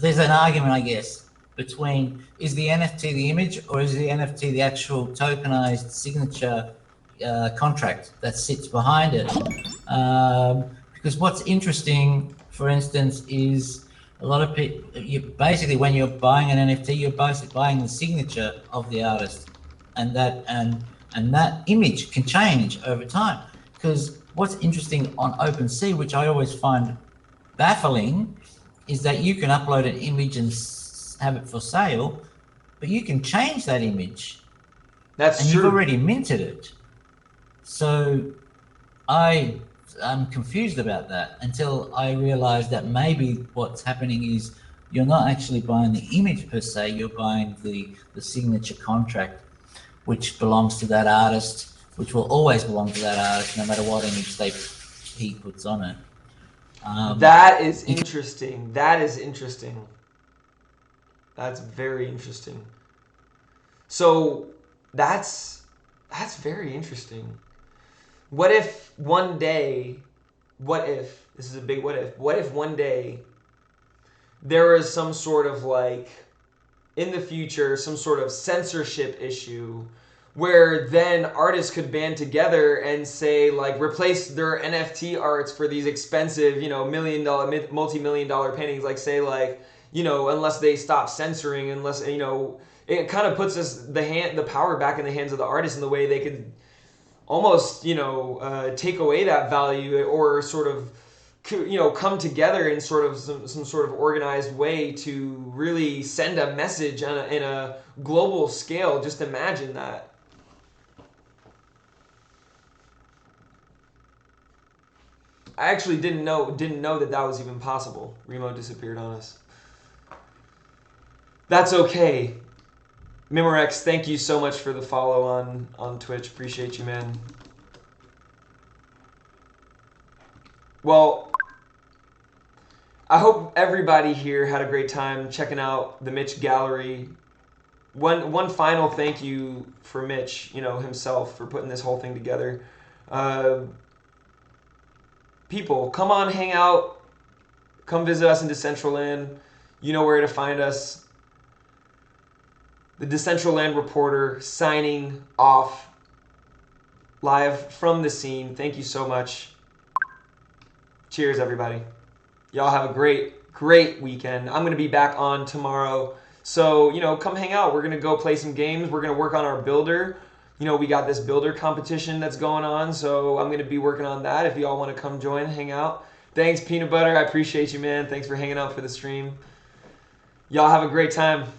C: there's an argument, I guess, between is the NFT the image or is the NFT the actual tokenized signature contract that sits behind it. Because what's interesting, for instance, is a lot of people, basically when you're buying an NFT, you're basically buying the signature of the artist, and and that image can change over time. Because what's interesting on OpenSea, which I always find baffling, is that you can upload an image and have it for sale, but you can change that image.
A: That's
C: and
A: true.
C: You've already minted it. So I'm confused about that until I realized that maybe what's happening is you're not actually buying the image per se, you're buying the signature contract, which belongs to that artist, which will always belong to that artist no matter what image he puts on it.
A: That is interesting. That is interesting. That's very interesting. So that's very interesting. What if one day, this is a big what if one day there is some sort of like, in the future, some sort of censorship issue where then artists could band together and say, like, replace their NFT arts for these expensive, $1 million, multi-million-dollar paintings, like, say, like, unless they stop censoring, unless, it kind of puts the power back in the hands of the artists in the way they could almost, take away that value, or sort of, come together in sort of some sort of organized way to really send a message in a global scale. Just imagine that. I actually didn't know that was even possible. Remo disappeared on us. That's okay. Memorex, thank you so much for the follow on Twitch. Appreciate you, man. Well, I hope everybody here had a great time checking out the Mich Gallery. One final thank you for Mich, himself, for putting this whole thing together. People, come on, hang out. Come visit us in Decentraland. You know where to find us. The Decentraland Reporter signing off live from the scene. Thank you so much. Cheers, everybody. Y'all have a great weekend. I'm going to be back on tomorrow. So, come hang out. We're going to go play some games. We're going to work on our builder. We got this builder competition that's going on. So I'm going to be working on that. If y'all want to come join, hang out. Thanks, Peanut Butter. I appreciate you, man. Thanks for hanging out for the stream. Y'all have a great time.